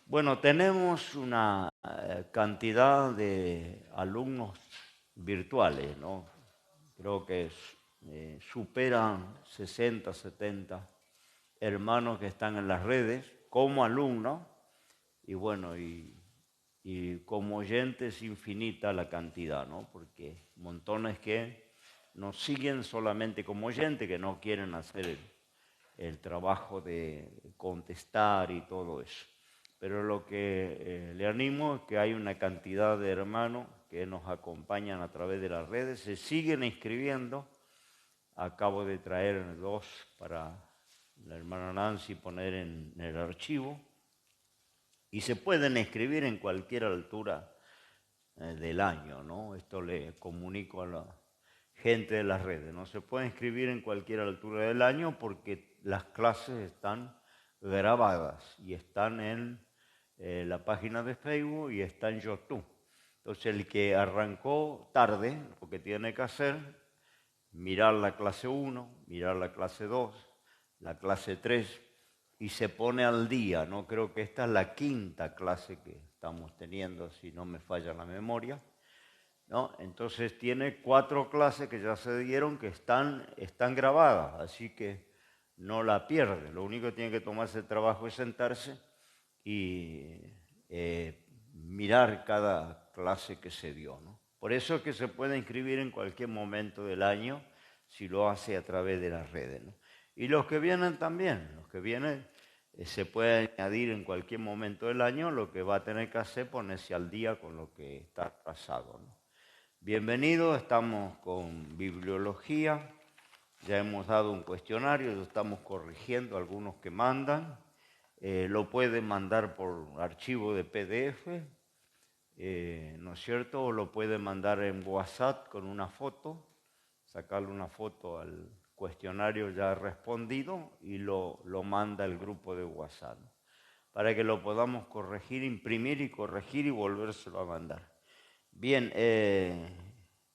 Bueno, tenemos una cantidad de alumnos virtuales, ¿no? Creo que superan 60, 70 hermanos que están en las redes como alumnos y bueno, y como oyentes infinita la cantidad, ¿no? Porque montones que nos siguen solamente como oyentes, que no quieren hacer el trabajo de contestar y todo eso. Pero lo que le animo es que hay una cantidad de hermanos que nos acompañan a través de las redes, se siguen inscribiendo. Acabo de traer dos para la hermana Nancy poner en el archivo y se pueden inscribir en cualquier altura del año, ¿no? Esto le comunico a la gente de las redes, ¿no? Se puede inscribir en cualquier altura del año porque las clases están grabadas y están en la página de Facebook y está en YouTube. Entonces el que arrancó tarde, lo que tiene que hacer, mirar la clase 1, mirar la clase 2, la clase 3 y se pone al día, ¿no? Creo que esta es la quinta clase que estamos teniendo, si no me falla la memoria, ¿no? Entonces tiene 4 clases que ya se dieron que están grabadas, así que no la pierde. Lo único que tiene que tomarse el trabajo es sentarse y mirar cada clase que se dio, ¿no? Por eso es que se puede inscribir en cualquier momento del año si lo hace a través de las redes, ¿no? Y los que vienen también, los que vienen se puede añadir en cualquier momento del año, lo que va a tener que hacer es ponerse al día con lo que está pasado, ¿no? Bienvenidos, estamos con bibliología, ya hemos dado un cuestionario, estamos corrigiendo algunos que mandan, lo pueden mandar por archivo de PDF, ¿no es cierto? O lo pueden mandar en WhatsApp con una foto, sacarle una foto al cuestionario ya respondido y lo manda el grupo de WhatsApp, ¿no? Para que lo podamos corregir, imprimir y corregir y volvérselo a mandar. Bien,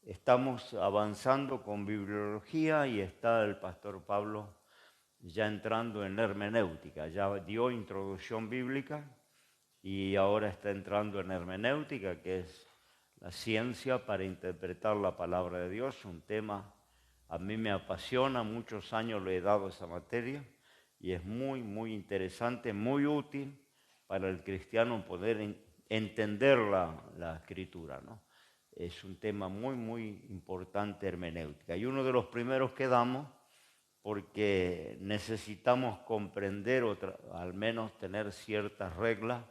estamos avanzando con bibliología y está el pastor Pablo ya entrando en hermenéutica, ya dio introducción bíblica y ahora está entrando en hermenéutica, que es la ciencia para interpretar la palabra de Dios, un tema a mí me apasiona, muchos años le he dado esa materia y es muy, muy interesante, muy útil para el cristiano poder entender la escritura, ¿no? Es un tema muy, muy importante hermenéutica. Y uno de los primeros que damos porque necesitamos comprender o al menos tener ciertas reglas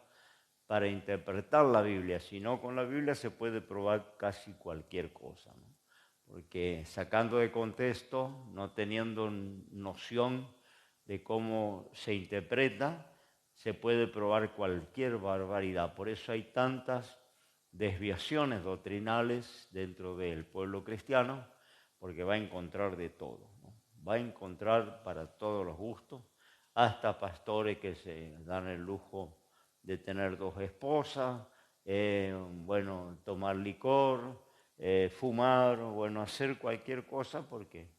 para interpretar la Biblia. Si no, con la Biblia se puede probar casi cualquier cosa, ¿no? Porque sacando de contexto, no teniendo noción de cómo se interpreta, se puede probar cualquier barbaridad. Por eso hay tantas desviaciones doctrinales dentro del pueblo cristiano, porque va a encontrar de todo, ¿no? Va a encontrar para todos los gustos, hasta pastores que se dan el lujo de tener 2 esposas, bueno, tomar licor, fumar, bueno, hacer cualquier cosa porque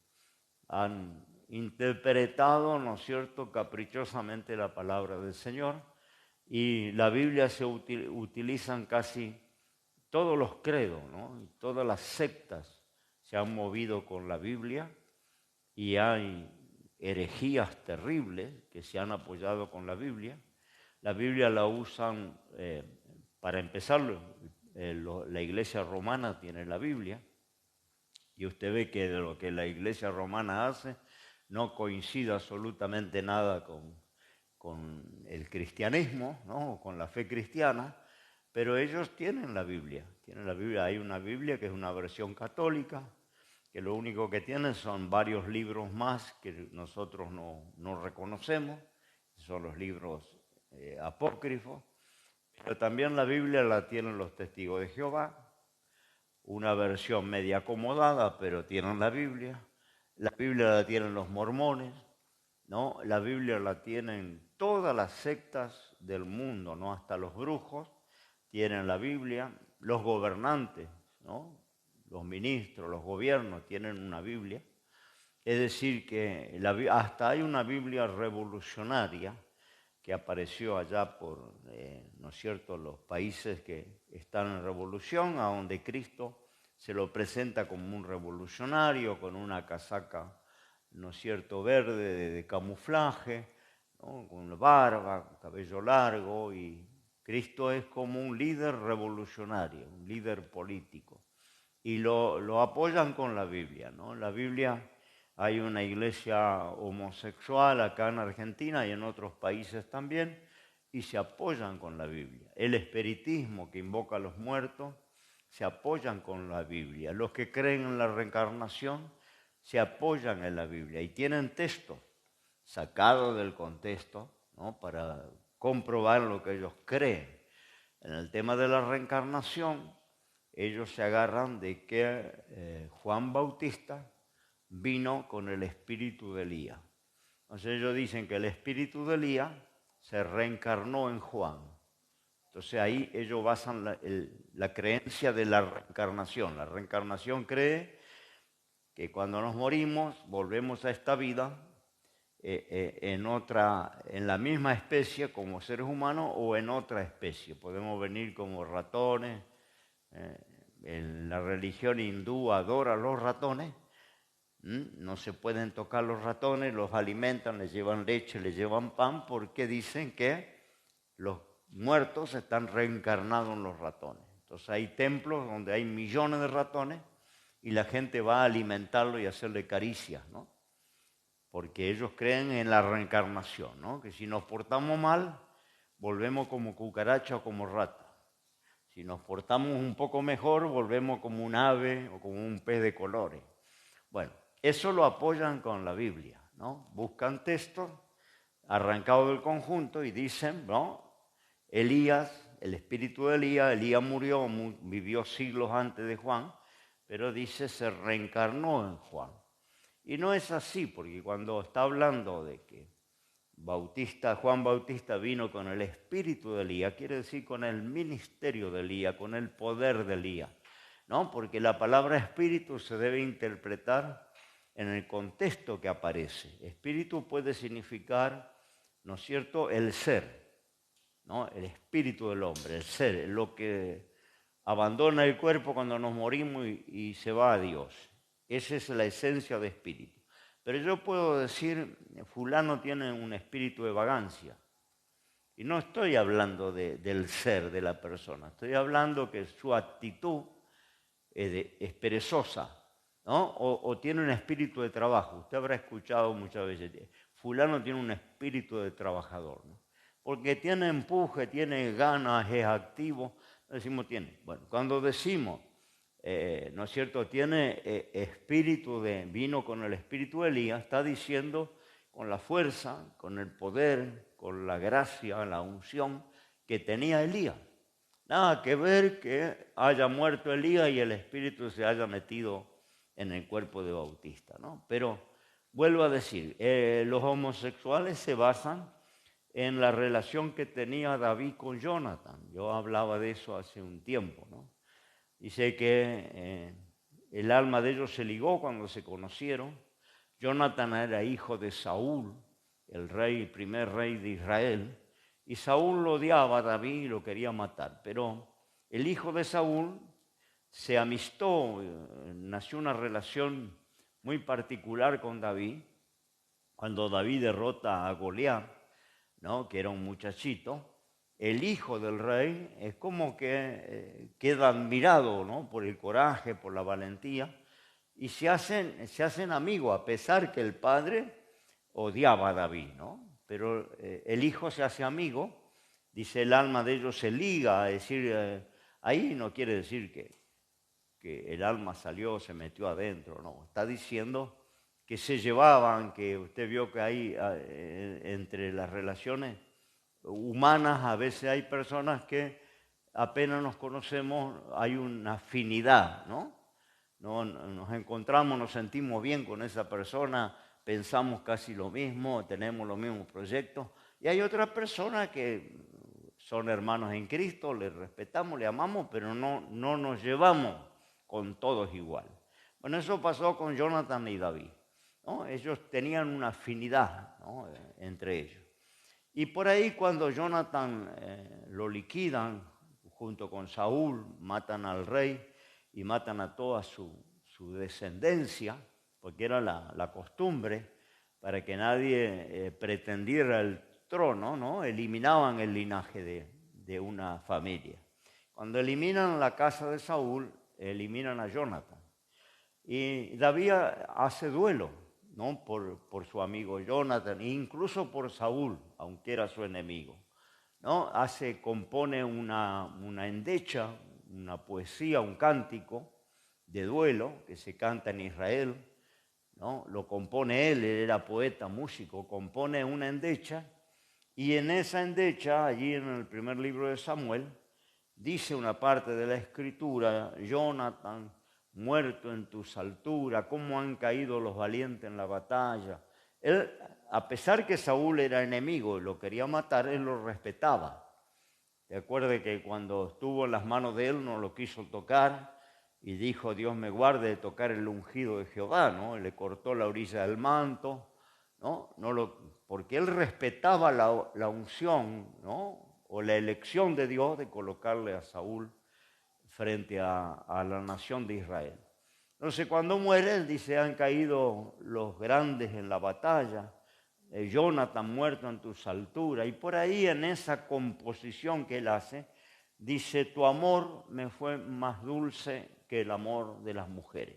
han interpretado, ¿no es cierto?, caprichosamente la palabra del Señor. Y la Biblia se utilizan casi todos los credos, ¿no? Y todas las sectas se han movido con la Biblia y hay herejías terribles que se han apoyado con la Biblia. La Biblia la usan, para empezar, la iglesia romana tiene la Biblia y usted ve que de lo que la iglesia romana hace no coincide absolutamente nada con el cristianismo, ¿no? Con la fe cristiana, pero ellos tienen la Biblia. Hay una Biblia que es una versión católica, que lo único que tienen son varios libros más que nosotros no reconocemos, son los libros apócrifos, pero también la Biblia la tienen los testigos de Jehová, una versión media acomodada, pero tienen la Biblia la tienen los mormones, ¿no? La Biblia la tienen todas las sectas del mundo, ¿no? Hasta los brujos tienen la Biblia, los gobernantes, ¿no? Los ministros, los gobiernos tienen una Biblia. Es decir, que hasta hay una Biblia revolucionaria que apareció allá por, ¿no es cierto?, los países que están en revolución, a donde Cristo se lo presenta como un revolucionario con una casaca, ¿no es cierto?, verde de camuflaje, ¿no?, con barba, cabello largo, y Cristo es como un líder revolucionario, un líder político. Y lo apoyan con la Biblia, ¿no? La Biblia, hay una iglesia homosexual acá en Argentina y en otros países también, y se apoyan con la Biblia. El espiritismo que invoca a los muertos se apoyan con la Biblia. Los que creen en la reencarnación se apoyan en la Biblia y tienen textos sacados del contexto, ¿no?, para comprobar lo que ellos creen. En el tema de la reencarnación, ellos se agarran de que Juan Bautista vino con el espíritu de Elías. Entonces ellos dicen que el espíritu de Elías se reencarnó en Juan. Entonces ahí ellos basan la creencia de la reencarnación. La reencarnación cree que cuando nos morimos volvemos a esta vida en la misma especie como seres humanos o en otra especie. Podemos venir como ratones. En la religión hindú adora a los ratones. No se pueden tocar los ratones, los alimentan, les llevan leche, les llevan pan, porque dicen que los muertos están reencarnados en los ratones. Entonces hay templos donde hay millones de ratones y la gente va a alimentarlo y hacerle caricias, ¿no? Porque ellos creen en la reencarnación, ¿no? Que si nos portamos mal, volvemos como cucaracha o como rata. Si nos portamos un poco mejor, volvemos como un ave o como un pez de colores. Bueno, eso lo apoyan con la Biblia, ¿no? Buscan textos arrancados del conjunto y dicen, ¿no?, Elías, el espíritu de Elías murió, vivió siglos antes de Juan, pero dice se reencarnó en Juan. Y no es así, porque cuando está hablando de que Juan Bautista vino con el espíritu de Elías, quiere decir con el ministerio de Elías, con el poder de Elías, ¿no? Porque la palabra espíritu se debe interpretar en el contexto que aparece. Espíritu puede significar, ¿no es cierto?, el ser, ¿no? El espíritu del hombre, el ser, lo que abandona el cuerpo cuando nos morimos y se va a Dios. Esa es la esencia de espíritu. Pero yo puedo decir, fulano tiene un espíritu de vagancia. Y no estoy hablando del ser de la persona, estoy hablando que su actitud es perezosa, ¿no? O tiene un espíritu de trabajo. Usted habrá escuchado muchas veces, fulano tiene un espíritu de trabajador, ¿no? Porque tiene empuje, tiene ganas, es activo. Decimos tiene. Bueno, cuando decimos, ¿no es cierto?, tiene vino con el espíritu de Elías, está diciendo con la fuerza, con el poder, con la gracia, la unción que tenía Elías. Nada que ver que haya muerto Elías y el espíritu se haya metido en el cuerpo de Bautista, ¿no? Pero vuelvo a decir, los homosexuales se basan en la relación que tenía David con Jonathan. Yo hablaba de eso hace un tiempo, ¿no? Dice que el alma de ellos se ligó cuando se conocieron. Jonathan era hijo de Saúl, el primer rey de Israel, y Saúl lo odiaba a David y lo quería matar. Pero el hijo de Saúl se amistó, nació una relación muy particular con David. Cuando David derrota a Goliat, ¿no?, que era un muchachito, el hijo del rey es como que queda admirado, ¿no?, por el coraje, por la valentía, y se hacen amigos, a pesar que el padre odiaba a David, ¿no? Pero el hijo se hace amigo, dice el alma de ellos se liga, es decir, ahí no quiere decir que el alma salió, se metió adentro, no, está diciendo que se llevaban, que usted vio que hay entre las relaciones humanas, a veces hay personas que apenas nos conocemos, hay una afinidad, ¿no? Nos encontramos, nos sentimos bien con esa persona, pensamos casi lo mismo, tenemos los mismos proyectos, y hay otras personas que son hermanos en Cristo, les respetamos, les amamos, pero no nos llevamos con todos igual. Bueno, eso pasó con Jonathan y David, ¿no? Ellos tenían una afinidad, ¿no?, entre ellos. Y por ahí cuando Jonathan lo liquidan junto con Saúl, matan al rey y matan a toda su descendencia, porque era la costumbre para que nadie pretendiera el trono, ¿no? Eliminaban el linaje de una familia. Cuando eliminan la casa de Saúl, eliminan a Jonathan. Y David hace duelo, ¿no? por su amigo Jonathan, e incluso por Saúl, aunque era su enemigo, ¿no? Compone una endecha, una poesía, un cántico de duelo que se canta en Israel, ¿no? Lo compone él era poeta, músico, compone una endecha, y en esa endecha, allí en el primer libro de Samuel, dice una parte de la escritura: Jonathan, muerto en tus alturas, cómo han caído los valientes en la batalla. Él, a pesar que Saúl era enemigo y lo quería matar, él lo respetaba. ¿Te acuerdas que cuando estuvo en las manos de él no lo quiso tocar y dijo: Dios me guarde de tocar el ungido de Jehová, ¿no? Le cortó la orilla del manto, ¿no? Porque él respetaba la unción, ¿no? O la elección de Dios de colocarle a Saúl frente a la nación de Israel. Entonces cuando muere, él dice: han caído los grandes en la batalla, Jonathan muerto en tus alturas. Y por ahí en esa composición que él hace, dice: tu amor me fue más dulce que el amor de las mujeres.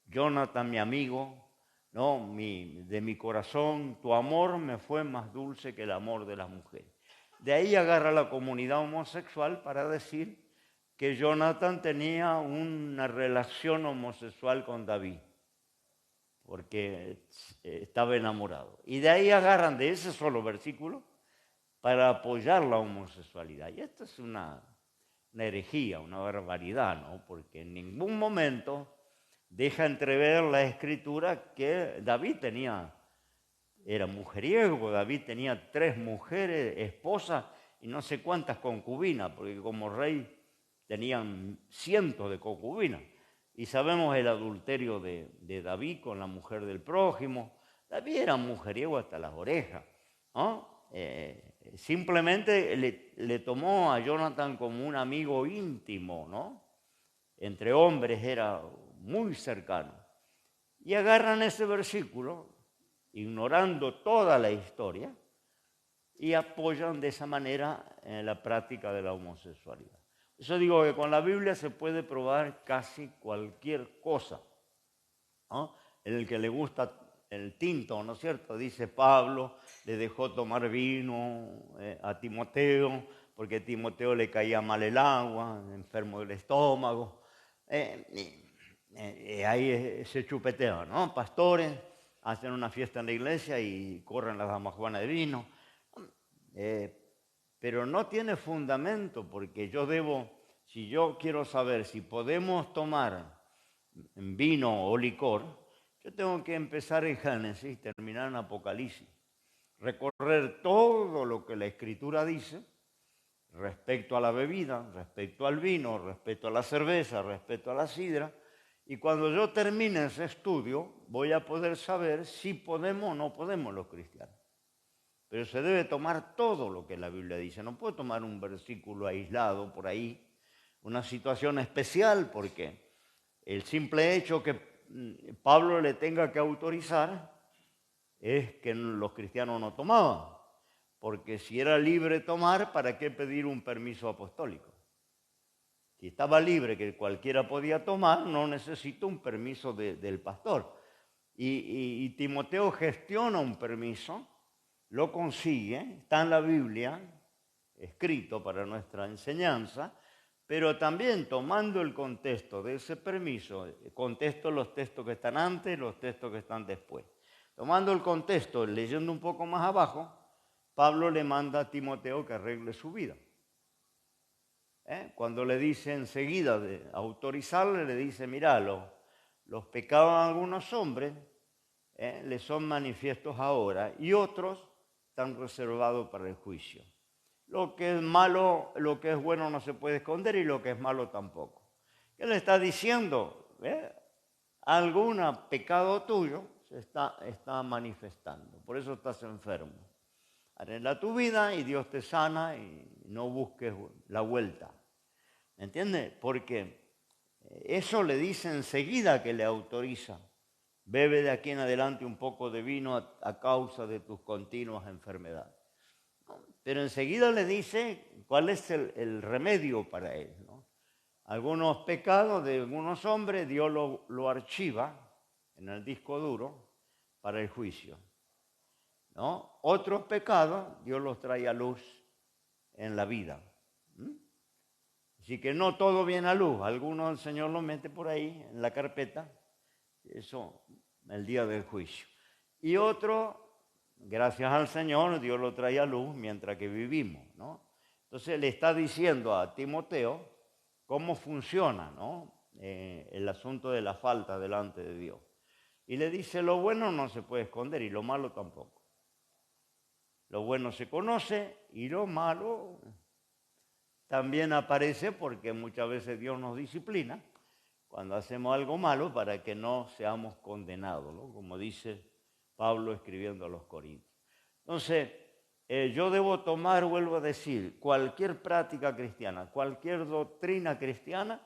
Jonathan, mi amigo, ¿no? De mi corazón, tu amor me fue más dulce que el amor de las mujeres. De ahí agarra la comunidad homosexual para decir que Jonathan tenía una relación homosexual con David, porque estaba enamorado. Y de ahí agarran de ese solo versículo para apoyar la homosexualidad. Y esto es una herejía, una barbaridad, ¿no? Porque en ningún momento deja entrever la escritura que David era mujeriego. David tenía 3 mujeres, esposas y no sé cuántas concubinas, porque como rey tenían cientos de concubinas. Y sabemos el adulterio de David con la mujer del prójimo. David era mujeriego hasta las orejas, ¿no? Simplemente le tomó a Jonathan como un amigo íntimo, ¿no? Entre hombres era muy cercano. Y agarran ese versículo, ignorando toda la historia, y apoyan de esa manera en la práctica de la homosexualidad. Yo digo que con la Biblia se puede probar casi cualquier cosa, ¿no? El que le gusta el tinto, ¿no es cierto? Dice Pablo, le dejó tomar vino a Timoteo, porque a Timoteo le caía mal el agua, enfermo del estómago. Ahí se chupetea, ¿no? Pastores hacen una fiesta en la iglesia y corren las damas juanas de vino. Pero no tiene fundamento, porque si yo quiero saber si podemos tomar vino o licor, yo tengo que empezar en Génesis y terminar en Apocalipsis. Recorrer todo lo que la Escritura dice respecto a la bebida, respecto al vino, respecto a la cerveza, respecto a la sidra. Y cuando yo termine ese estudio, voy a poder saber si podemos o no podemos los cristianos. Pero se debe tomar todo lo que la Biblia dice. No puedo tomar un versículo aislado por ahí, una situación especial, porque el simple hecho que Pablo le tenga que autorizar es que los cristianos no tomaban. Porque si era libre tomar, ¿para qué pedir un permiso apostólico? Si estaba libre, que cualquiera podía tomar, no necesita un permiso del pastor. Y Timoteo gestiona un permiso, lo consigue, está en la Biblia, escrito para nuestra enseñanza, pero también tomando el contexto de ese permiso, contesto los textos que están antes y los textos que están después. Tomando el contexto, leyendo un poco más abajo, Pablo le manda a Timoteo que arregle su vida. Cuando le dice enseguida de autorizarle, le dice: mira, los pecados de algunos hombres les son manifiestos ahora, y otros están reservados para el juicio. Lo que es malo, lo que es bueno no se puede esconder, y lo que es malo tampoco. ¿Qué le está diciendo? Algún pecado tuyo se está manifestando. Por eso estás enfermo. Arregla tu vida y Dios te sana y no busques la vuelta. ¿Me entiendes? Porque eso le dice enseguida que le autoriza. Bebe de aquí en adelante un poco de vino a causa de tus continuas enfermedades. Pero enseguida le dice cuál es el remedio para él, ¿no? Algunos pecados de algunos hombres Dios lo archiva en el disco duro para el juicio, ¿no? Otros pecados Dios los trae a luz en la vida. Así que no todo viene a luz. Algunos el Señor los mete por ahí en la carpeta, eso el día del juicio. Y otro, gracias al Señor, Dios lo trae a luz mientras que vivimos, ¿no? Entonces le está diciendo a Timoteo cómo funciona, ¿no? El asunto de la falta delante de Dios. Y le dice, lo bueno no se puede esconder y lo malo tampoco. Lo bueno se conoce y lo malo también aparece porque muchas veces Dios nos disciplina cuando hacemos algo malo para que no seamos condenados, ¿no? Como dice Pablo escribiendo a los Corintios. Entonces, yo debo tomar, vuelvo a decir, cualquier práctica cristiana, cualquier doctrina cristiana,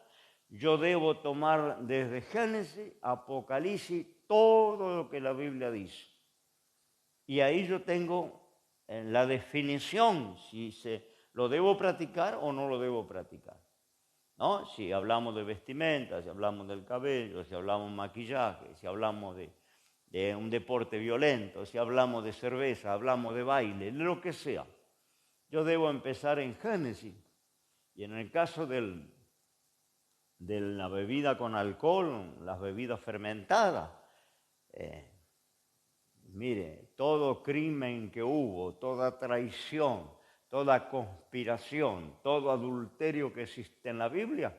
yo debo tomar desde Génesis, Apocalipsis, todo lo que la Biblia dice. Y ahí yo tengo la definición, si lo debo practicar o no lo debo practicar, ¿no? Si hablamos de vestimenta, si hablamos del cabello, si hablamos de maquillaje, si hablamos de un deporte violento, si hablamos de cerveza, hablamos de baile, lo que sea. Yo debo empezar en Génesis. Y en el caso de la bebida con alcohol, las bebidas fermentadas, mire, todo crimen que hubo, toda traición, toda conspiración, todo adulterio que existe en la Biblia,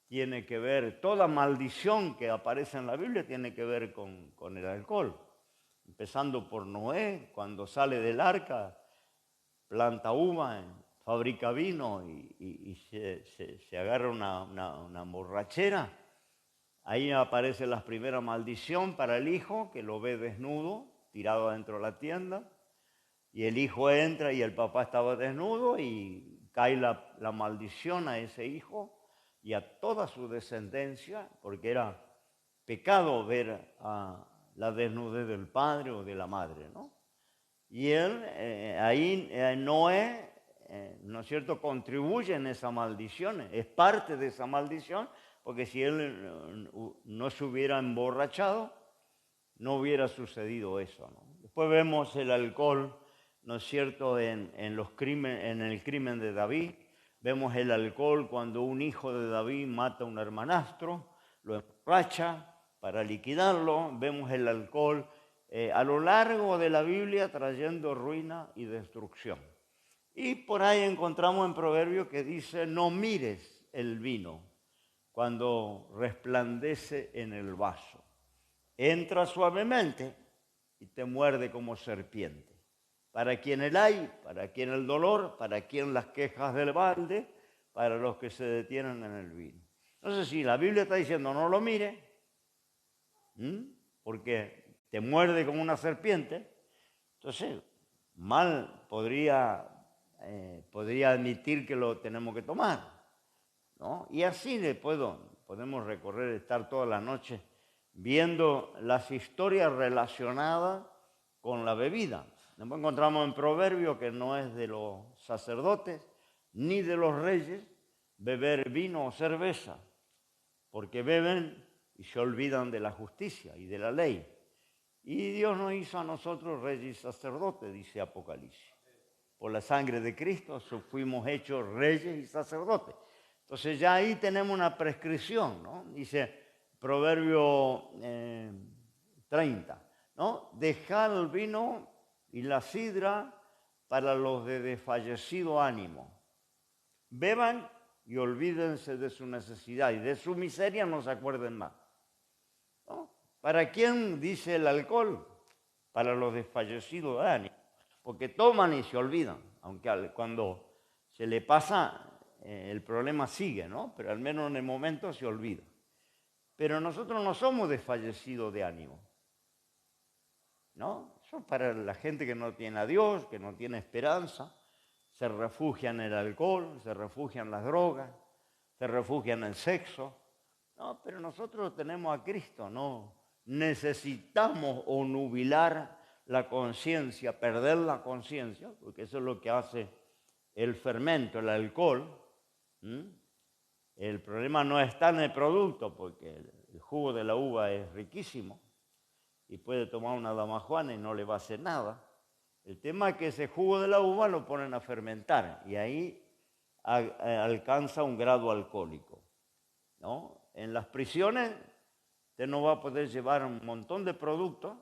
tiene que ver, toda maldición que aparece en la Biblia tiene que ver con el alcohol. Empezando por Noé, cuando sale del arca, planta uva, fabrica vino y se agarra una borrachera. Ahí aparece la primera maldición para el hijo, que lo ve desnudo, tirado adentro de la tienda. Y el hijo entra y el papá estaba desnudo y cae la maldición a ese hijo y a toda su descendencia, porque era pecado ver a la desnudez del padre o de la madre, ¿no? Y él, Noé, ¿no es cierto?, contribuye en esa maldición, es parte de esa maldición, porque si él no se hubiera emborrachado, no hubiera sucedido eso, ¿no? Después vemos el alcohol, ¿no es cierto?, en el crimen de David. Vemos el alcohol cuando un hijo de David mata a un hermanastro, lo emborracha para liquidarlo. Vemos el alcohol a lo largo de la Biblia trayendo ruina y destrucción. Y por ahí encontramos en Proverbios que dice, no mires el vino cuando resplandece en el vaso. Entra suavemente y te muerde como serpiente. Para quien el hay, para quien el dolor, para quien las quejas del balde, para los que se detienen en el vino. Entonces, si la Biblia está diciendo no lo mire, porque te muerde como una serpiente, entonces mal podría admitir que lo tenemos que tomar, ¿no? Y así podemos recorrer, estar toda la noche viendo las historias relacionadas con la bebida. Después encontramos en Proverbios que no es de los sacerdotes ni de los reyes beber vino o cerveza, porque beben y se olvidan de la justicia y de la ley. Y Dios nos hizo a nosotros reyes y sacerdotes, dice Apocalipsis. Por la sangre de Cristo fuimos hechos reyes y sacerdotes. Entonces ya ahí tenemos una prescripción, ¿no? Dice Proverbio 30, ¿no? Dejad el vino y la sidra para los de desfallecido ánimo. Beban y olvídense de su necesidad y de su miseria no se acuerden más, ¿no? ¿Para quién dice el alcohol? Para los desfallecidos de ánimo, porque toman y se olvidan, aunque cuando se le pasa el problema sigue, ¿no? Pero al menos en el momento se olvida. Pero nosotros no somos desfallecidos de ánimo. ¿no? Eso es para la gente que no tiene a Dios, que no tiene esperanza, se refugia en el alcohol, se refugia en las drogas, se refugia en el sexo. No, pero nosotros tenemos a Cristo, no necesitamos onubilar la conciencia, perder la conciencia, porque eso es lo que hace el fermento, el alcohol. El problema no está en el producto, porque el jugo de la uva es riquísimo y puede tomar una damajuana y no le va a hacer nada. El tema es que ese jugo de la uva lo ponen a fermentar y ahí alcanza un grado alcohólico, ¿no? En las prisiones usted no va a poder llevar un montón de productos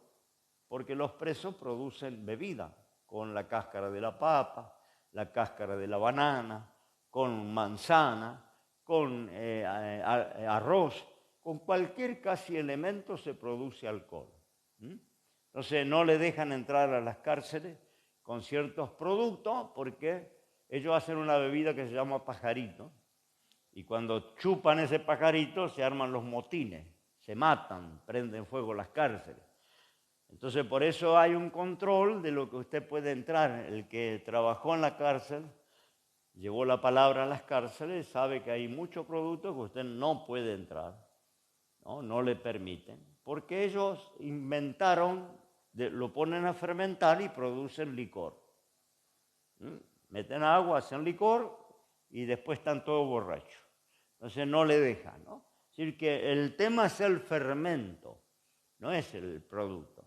porque los presos producen bebida con la cáscara de la papa, la cáscara de la banana, con manzana, con arroz, con cualquier casi elemento se produce alcohol. Entonces no le dejan entrar a las cárceles con ciertos productos porque ellos hacen una bebida que se llama pajarito y cuando chupan ese pajarito se arman los motines, se matan, prenden fuego las cárceles. Entonces por eso hay un control de lo que usted puede entrar. El que trabajó en la cárcel, llevó la palabra a las cárceles, sabe que hay muchos productos que usted no puede entrar, no le permiten, porque ellos inventaron, lo ponen a fermentar y producen licor. Meten agua, hacen licor y después están todos borrachos. Entonces no le dejan, ¿no? Es decir, que el tema es el fermento, no es el producto.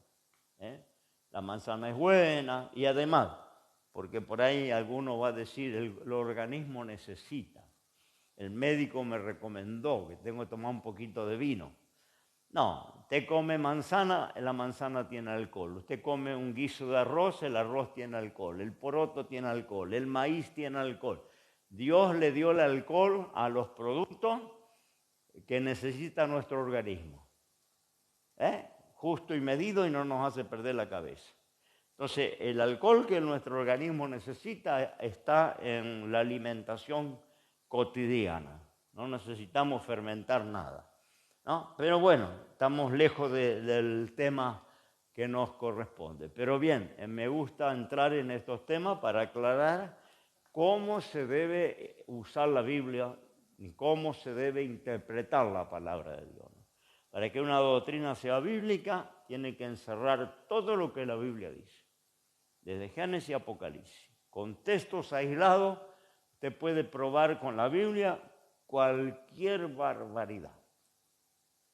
La manzana es buena y además, porque por ahí alguno va a decir, el organismo necesita. El médico me recomendó que tengo que tomar un poquito de vino. No, usted come manzana, la manzana tiene alcohol. Usted come un guiso de arroz, el arroz tiene alcohol. El poroto tiene alcohol, el maíz tiene alcohol. Dios le dio el alcohol a los productos que necesita nuestro organismo. Justo y medido y no nos hace perder la cabeza. Entonces, el alcohol que nuestro organismo necesita está en la alimentación cotidiana. No necesitamos fermentar nada, ¿no? Pero bueno, estamos lejos del tema que nos corresponde. Pero bien, me gusta entrar en estos temas para aclarar cómo se debe usar la Biblia y cómo se debe interpretar la palabra de Dios. Para que una doctrina sea bíblica, tiene que encerrar todo lo que la Biblia dice, desde Génesis y Apocalipsis. Con textos aislados, usted puede probar con la Biblia cualquier barbaridad,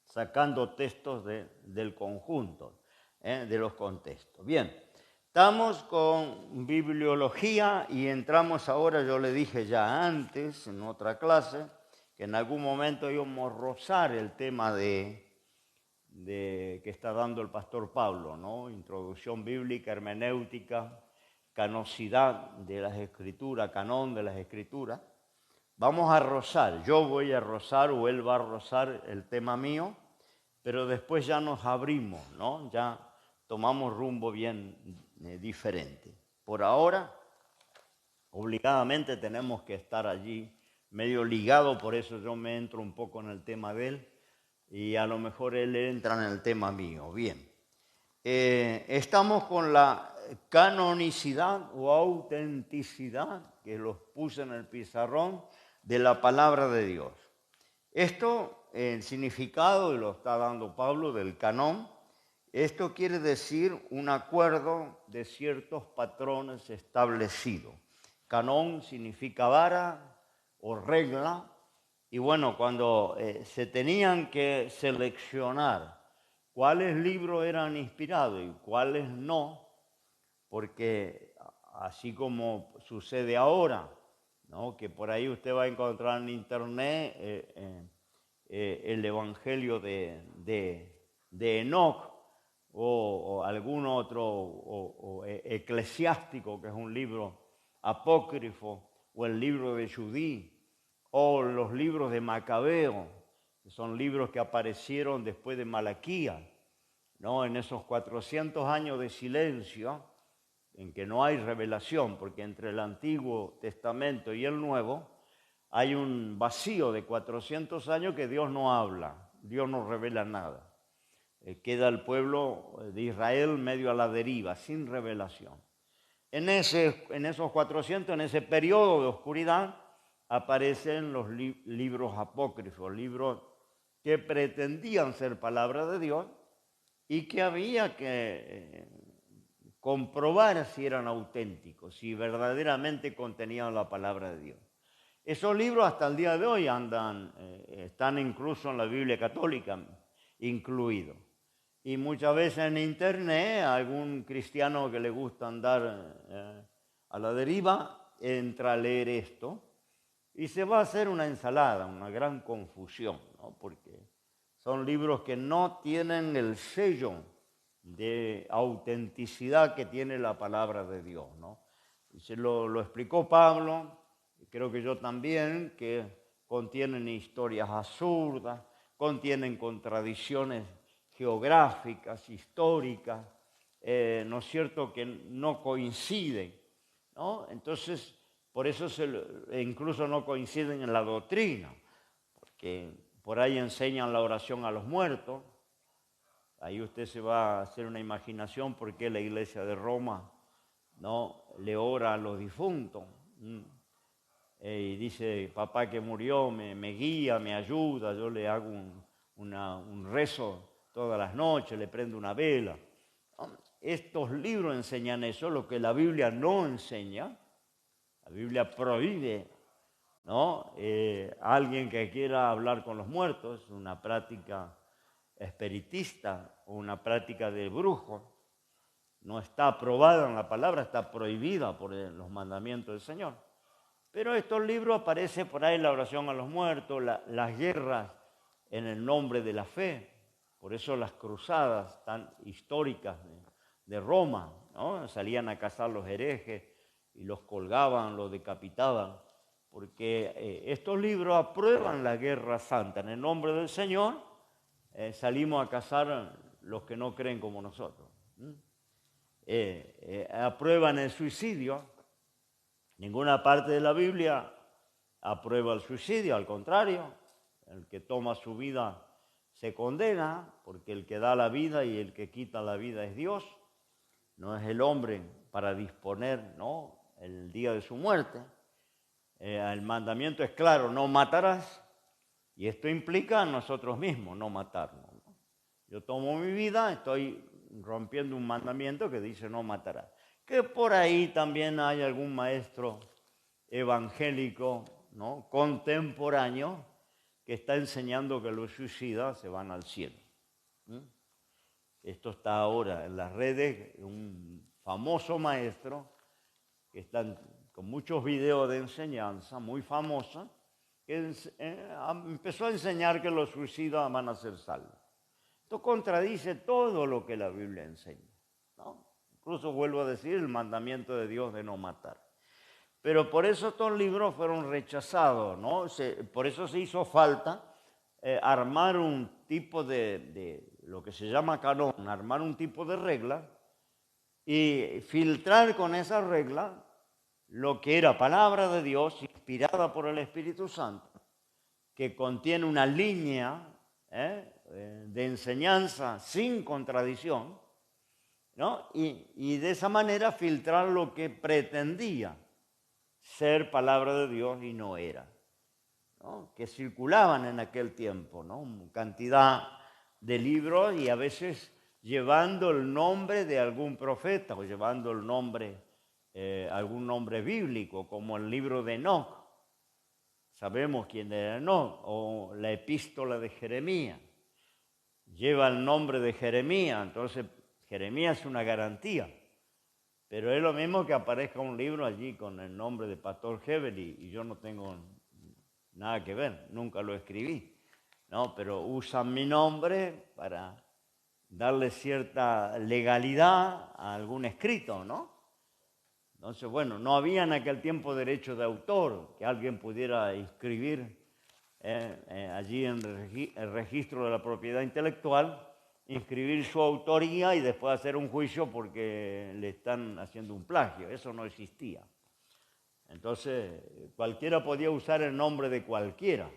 sacando textos del conjunto, de los contextos. Bien, estamos con bibliología y entramos ahora, yo le dije ya antes, en otra clase, que en algún momento íbamos a rozar el tema que está dando el pastor Pablo, ¿no? Introducción bíblica, hermenéutica, canosidad de las escrituras, canón de las escrituras. Vamos a rozar, yo voy a rozar o él va a rozar el tema mío, pero después ya nos abrimos, ¿no? Ya tomamos rumbo bien diferente. Por ahora, obligadamente tenemos que estar allí medio ligado, por eso yo me entro un poco en el tema de él y a lo mejor él entra en el tema mío. Bien, estamos con la canonicidad o autenticidad, que los puse en el pizarrón, de la palabra de Dios. Esto, el significado, y lo está dando Pablo, del canón, esto quiere decir un acuerdo de ciertos patrones establecidos. Canón significa vara o regla, y bueno, cuando se tenían que seleccionar cuáles libros eran inspirados y cuáles no, porque así como sucede ahora, ¿no? Que por ahí usted va a encontrar en internet el Evangelio de Enoc o algún otro o eclesiástico, que es un libro apócrifo, o el libro de Judí, o los libros de Macabeo, que son libros que aparecieron después de Malaquías, ¿no? En esos 400 años de silencio, en que no hay revelación, porque entre el Antiguo Testamento y el Nuevo hay un vacío de 400 años que Dios no habla, Dios no revela nada. queda el pueblo de Israel medio a la deriva, sin revelación. En esos 400, en ese periodo de oscuridad, aparecen los libros apócrifos, libros que pretendían ser palabra de Dios y que había que comprobar si eran auténticos, si verdaderamente contenían la palabra de Dios. Esos libros hasta el día de hoy están incluso en la Biblia católica, incluidos. Y muchas veces en internet, algún cristiano que le gusta andar a la deriva, entra a leer esto y se va a hacer una ensalada, una gran confusión, ¿no? Porque son libros que no tienen el sello de autenticidad que tiene la palabra de Dios, ¿no? Y se lo explicó Pablo, creo que yo también, que contienen historias absurdas, contienen contradicciones geográficas, históricas, ¿no es cierto?, que no coinciden, ¿no? Entonces, por eso incluso no coinciden en la doctrina, porque por ahí enseñan la oración a los muertos. Ahí usted se va a hacer una imaginación por qué la iglesia de Roma no le ora a los difuntos. Y dice, papá que murió me guía, me ayuda, yo le hago un rezo todas las noches, le prendo una vela. Estos libros enseñan eso, lo que la Biblia no enseña. La Biblia prohíbe, ¿no? Alguien que quiera hablar con los muertos, una práctica espiritista o una práctica de brujo, no está aprobada en la palabra, está prohibida por los mandamientos del Señor. Pero estos libros aparece por ahí la oración a los muertos, las guerras en el nombre de la fe. Por eso las cruzadas tan históricas de Roma, ¿no? Salían a cazar los herejes y los colgaban, los decapitaban. Porque estos libros aprueban la guerra santa. En el nombre del Señor salimos a cazar los que no creen como nosotros. Aprueban el suicidio. Ninguna parte de la Biblia aprueba el suicidio, al contrario, el que toma su vida se condena, porque el que da la vida y el que quita la vida es Dios, no es el hombre para disponer, ¿no?, el día de su muerte. El mandamiento es claro, no matarás, y esto implica a nosotros mismos no matarnos, ¿no? Yo tomo mi vida, estoy rompiendo un mandamiento que dice no matarás. Que por ahí también hay algún maestro evangélico, ¿no?, contemporáneo, que está enseñando que los suicidas se van al cielo. Esto está ahora en las redes, un famoso maestro que está con muchos videos de enseñanza, muy famosa, que empezó a enseñar que los suicidas van a ser salvos. Esto contradice todo lo que la Biblia enseña, ¿no? Incluso vuelvo a decir el mandamiento de Dios de no matar. Pero por eso estos libros fueron rechazados, ¿no? Por eso se hizo falta armar un tipo de lo que se llama canon, armar un tipo de regla y filtrar con esa regla lo que era palabra de Dios inspirada por el Espíritu Santo, que contiene una línea de enseñanza sin contradicción, ¿no? Y de esa manera filtrar lo que pretendía ser palabra de Dios y no era, ¿no?, que circulaban en aquel tiempo, ¿no?, cantidad de libros y a veces llevando el nombre de algún profeta o llevando el nombre, algún nombre bíblico, como el libro de Enoc. Sabemos quién era Enoc, o la epístola de Jeremías. Lleva el nombre de Jeremías, entonces Jeremías es una garantía. Pero es lo mismo que aparezca un libro allí con el nombre de Pastor Hebel y yo no tengo nada que ver, nunca lo escribí, ¿no? Pero usan mi nombre para darle cierta legalidad a algún escrito, ¿no? Entonces, bueno, no había en aquel tiempo derecho de autor, que alguien pudiera inscribir allí en el registro de la propiedad intelectual, inscribir su autoría y después hacer un juicio porque le están haciendo un plagio. Eso no existía. Entonces, cualquiera podía usar el nombre de cualquiera.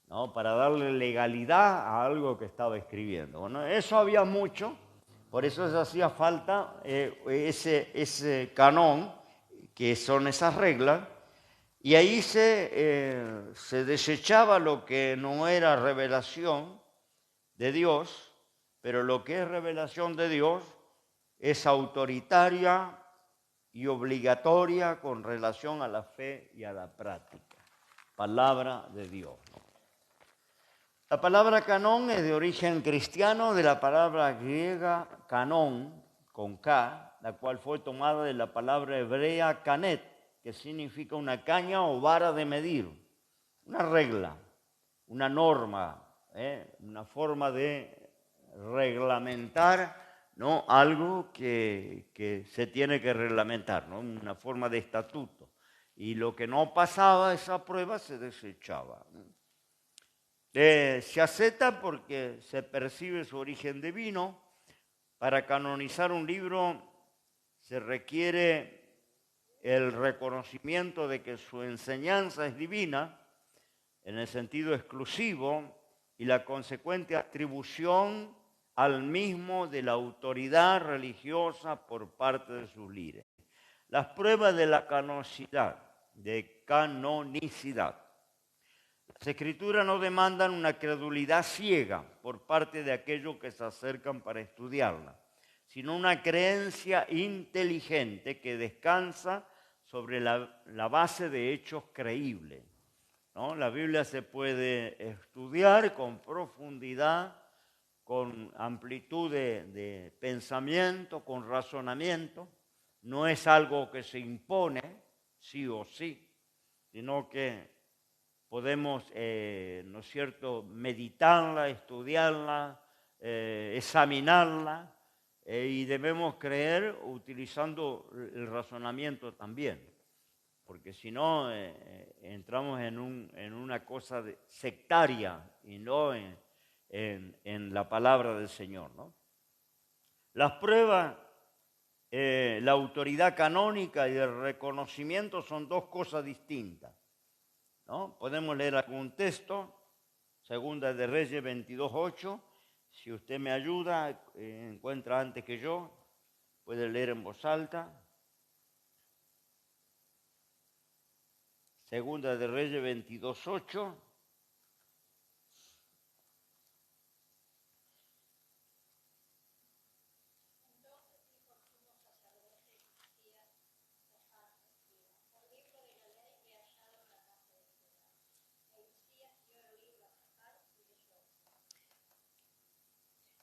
¿no? Para darle legalidad a algo que estaba escribiendo. Bueno, eso había mucho, por eso se hacía falta ese canón, que son esas reglas, y ahí se desechaba lo que no era revelación de Dios, pero lo que es revelación de Dios es autoritaria y obligatoria con relación a la fe y a la práctica. Palabra de Dios, ¿no? La palabra canón es de origen cristiano, de la palabra griega canón, con K, la cual fue tomada de la palabra hebrea canet, que significa una caña o vara de medir, una regla, una norma, una forma de reglamentar, ¿no? Algo que se tiene que reglamentar, ¿no? Una forma de estatuto. Y lo que no pasaba esa prueba se desechaba, ¿no? Se acepta porque se percibe su origen divino. Para canonizar un libro se requiere el reconocimiento de que su enseñanza es divina, en el sentido exclusivo, y la consecuente atribución al mismo de la autoridad religiosa por parte de sus líderes. Las pruebas de la canonicidad. Las escrituras no demandan una credulidad ciega por parte de aquellos que se acercan para estudiarla, sino una creencia inteligente que descansa sobre la base de hechos creíbles, ¿no? La Biblia se puede estudiar con profundidad, con amplitud de pensamiento, con razonamiento. No es algo que se impone, sí o sí, sino que podemos, ¿no es cierto?, meditarla, estudiarla, examinarla, y debemos creer utilizando el razonamiento también, porque si no entramos en una cosa sectaria y no en la palabra del Señor, ¿no? Las pruebas, la autoridad canónica y el reconocimiento son dos cosas distintas, ¿no? Podemos leer algún texto, Segunda de Reyes 22:8. Si usted me ayuda, encuentra antes que yo, puede leer en voz alta. Segunda de Reyes 22:8.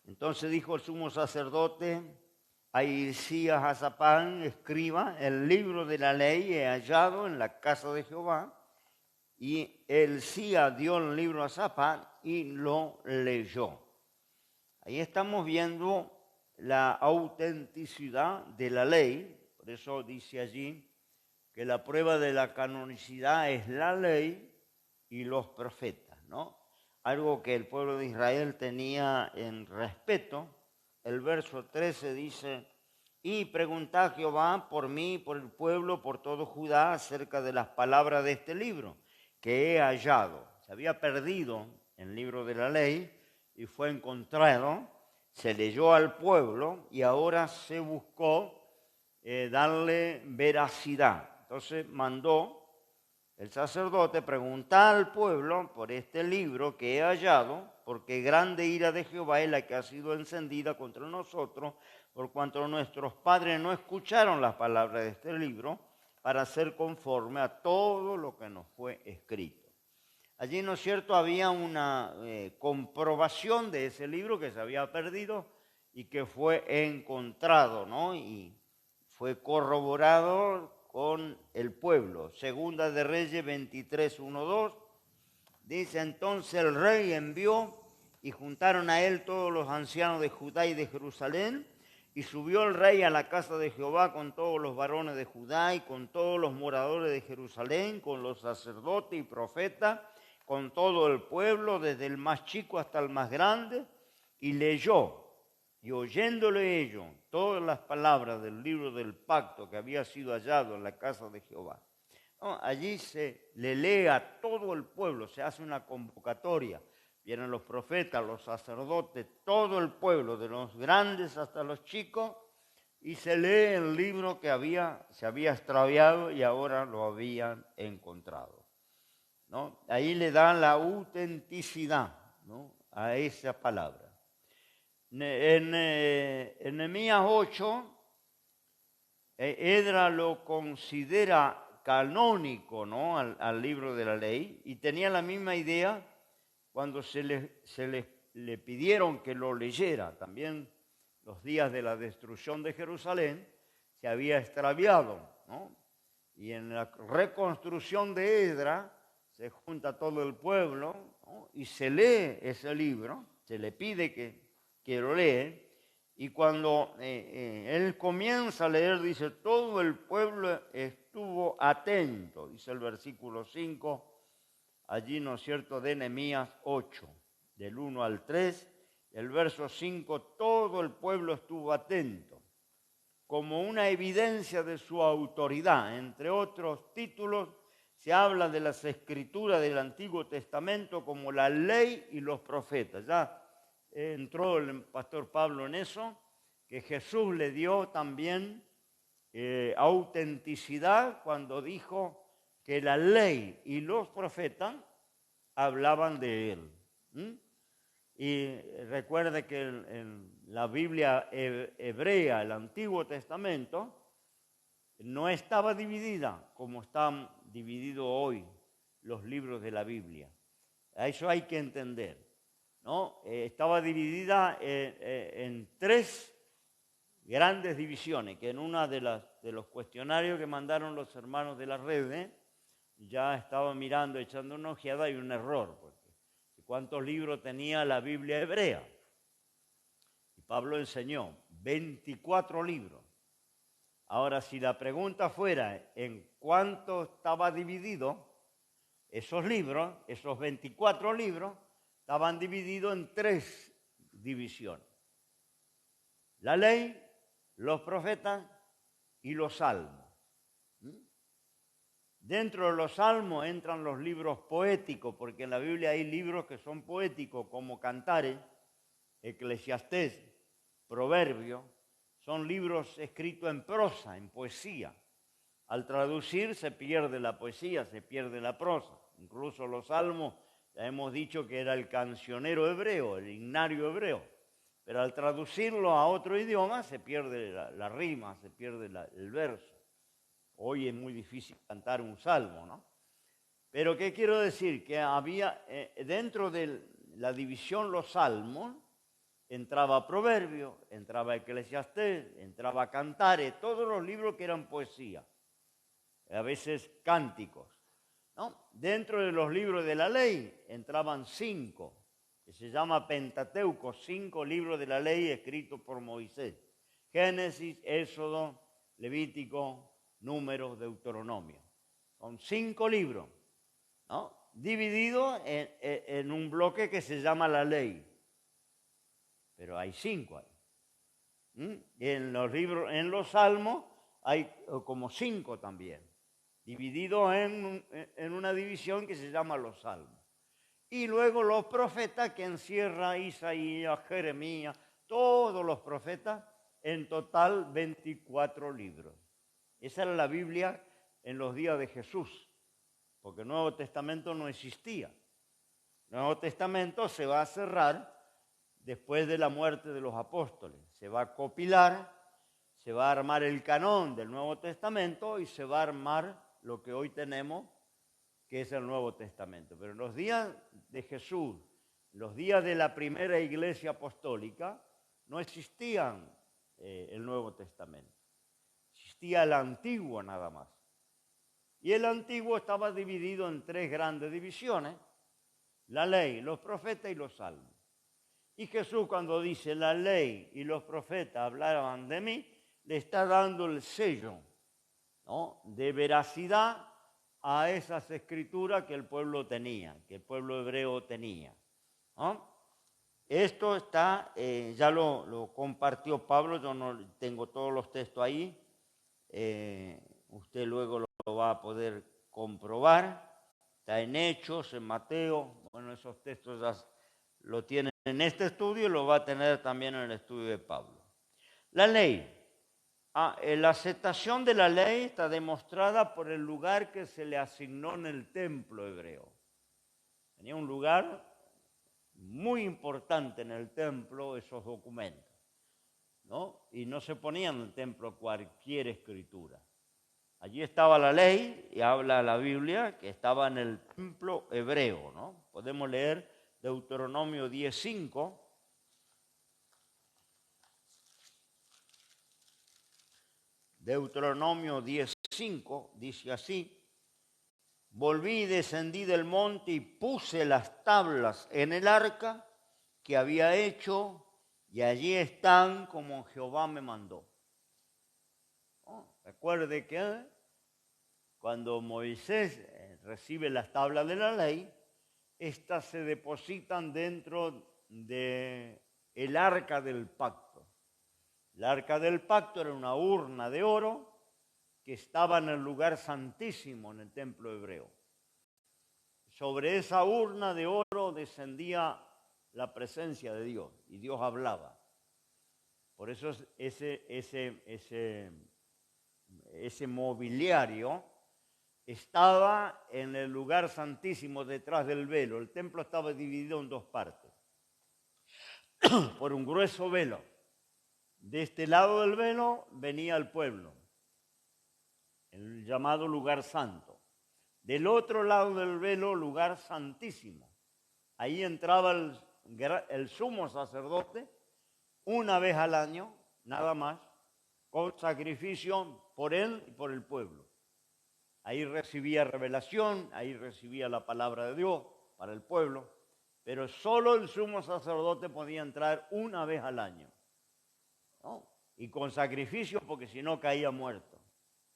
Entonces dijo el sumo sacerdote a Hilcías a Shafán, escriba, el libro de la ley he hallado en la casa de Jehová. Y Hilcías dio el libro a Shafán y lo leyó. Ahí estamos viendo la autenticidad de la ley. Por eso dice allí que la prueba de la canonicidad es la ley y los profetas, ¿no? Algo que el pueblo de Israel tenía en respeto. El verso 13 dice: y preguntá a Jehová por mí, por el pueblo, por todo Judá, acerca de las palabras de este libro que he hallado. Se había perdido el libro de la ley y fue encontrado, se leyó al pueblo y ahora se buscó darle veracidad. Entonces mandó el sacerdote preguntar al pueblo por este libro que he hallado, porque grande ira de Jehová es la que ha sido encendida contra nosotros, por cuanto nuestros padres no escucharon las palabras de este libro para ser conforme a todo lo que nos fue escrito. Allí, ¿no es cierto?, había una comprobación de ese libro que se había perdido y que fue encontrado, ¿no? Y fue corroborado con el pueblo. Segunda de Reyes 23:1-2. Dice: entonces el rey envió y juntaron a él todos los ancianos de Judá y de Jerusalén, y subió el rey a la casa de Jehová con todos los varones de Judá y con todos los moradores de Jerusalén, con los sacerdotes y profetas, con todo el pueblo, desde el más chico hasta el más grande, y leyó. Y oyéndole ellos todas las palabras del libro del pacto que había sido hallado en la casa de Jehová. ¿no? Allí se le lee a todo el pueblo, se hace una convocatoria. Vienen los profetas, los sacerdotes, todo el pueblo, de los grandes hasta los chicos, y se lee el libro que se había extraviado y ahora lo habían encontrado, ¿no? Ahí le dan la autenticidad, ¿no?, a esa palabra. En Nehemías 8, Edra lo considera canónico, ¿no?, al libro de la ley, y tenía la misma idea cuando le pidieron que lo leyera. También los días de la destrucción de Jerusalén se había extraviado, ¿no? Y en la reconstrucción de Edra se junta todo el pueblo, ¿no?, y se lee ese libro, se le pide que lo lea. Y cuando él comienza a leer, dice, todo el pueblo estuvo atento, dice el versículo 5, allí, ¿no es cierto?, de Nehemías 8, del 1 al 3, el verso 5, todo el pueblo estuvo atento, como una evidencia de su autoridad. Entre otros títulos, se habla de las escrituras del Antiguo Testamento como la ley y los profetas. Ya entró el pastor Pablo en eso, que Jesús le dio también autenticidad cuando dijo que la ley y los profetas hablaban de él. Y recuerde que en la Biblia hebrea, el Antiguo Testamento, no estaba dividida como están divididos hoy los libros de la Biblia. Eso hay que entender, ¿no? Estaba dividida en tres grandes divisiones, que en una de los cuestionarios que mandaron los hermanos de la red, ya estaba mirando, echando una ojeada, y un error, porque ¿cuántos libros tenía la Biblia hebrea? Y Pablo enseñó 24 libros. Ahora, si la pregunta fuera en cuánto estaba dividido esos libros, esos 24 libros, estaban divididos en tres divisiones: la ley, los profetas y los salmos. Dentro de los salmos entran los libros poéticos, porque en la Biblia hay libros que son poéticos, como Cantares, Eclesiastés, Proverbios. Son libros escritos en prosa, en poesía. Al traducir se pierde la poesía, se pierde la prosa. Incluso los salmos, ya hemos dicho que era el cancionero hebreo, el himnario hebreo. Pero al traducirlo a otro idioma se pierde la rima, se pierde el verso. Hoy es muy difícil cantar un salmo, ¿no? Pero ¿qué quiero decir? Que había dentro de la división los salmos, entraba Proverbio, entraba Eclesiastés, entraba Cantares, todos los libros que eran poesía, a veces cánticos, ¿no? Dentro de los libros de la ley entraban 5, que se llama Pentateuco, 5 libros de la ley escritos por Moisés: Génesis, Éxodo, Levítico, Números, Deuteronomio. Son 5 libros, ¿no?, divididos en un bloque que se llama la ley. Pero hay 5 ahí. En los libros, en los salmos, hay como 5 también, divididos en una división que se llama los salmos. Y luego los profetas, que encierra Isaías, Jeremías, todos los profetas, en total 24 libros. Esa era la Biblia en los días de Jesús, porque el Nuevo Testamento no existía. El Nuevo Testamento se va a cerrar después de la muerte de los apóstoles. Se va a copilar, se va a armar el canón del Nuevo Testamento y se va a armar lo que hoy tenemos, que es el Nuevo Testamento. Pero en los días de Jesús, los días de la primera iglesia apostólica, no existían el Nuevo Testamento. Existía el Antiguo nada más. Y el Antiguo estaba dividido en 3 grandes divisiones: la ley, los profetas y los salmos. Y Jesús, cuando dice la ley y los profetas hablaban de mí, le está dando el sello, ¿no?, de veracidad a esas escrituras que el pueblo tenía, que el pueblo hebreo tenía, ¿no? Esto está, ya lo compartió Pablo, yo no tengo todos los textos ahí, usted luego lo va a poder comprobar. Está en Hechos, en Mateo. Bueno, esos textos ya lo tienen en este estudio y lo va a tener también en el estudio de Pablo. La ley. La aceptación de la ley está demostrada por el lugar que se le asignó en el templo hebreo. Tenía un lugar muy importante en el templo esos documentos, ¿no? Y no se ponía en el templo cualquier escritura. Allí estaba la ley, y habla la Biblia, que estaba en el templo hebreo, ¿no? Podemos leer Deuteronomio 10:5. Deuteronomio 10:5 dice así: volví y descendí del monte y puse las tablas en el arca que había hecho, y allí están como Jehová me mandó. Recuerde que cuando Moisés recibe las tablas de la ley, estas se depositan dentro del arca del pacto. El arca del pacto era una urna de oro que estaba en el lugar santísimo en el templo hebreo. Sobre esa urna de oro descendía la presencia de Dios y Dios hablaba. Por eso ese mobiliario estaba en el lugar santísimo detrás del velo. El templo estaba dividido en dos partes por un grueso velo. De este lado del velo venía el pueblo, el llamado lugar santo. Del otro lado del velo, lugar santísimo. Ahí entraba el sumo sacerdote una vez al año, nada más, con sacrificio por él y por el pueblo. Ahí recibía revelación, ahí recibía la palabra de Dios para el pueblo, pero solo el sumo sacerdote podía entrar una vez al año, ¿no? Y con sacrificio, porque si no caía muerto.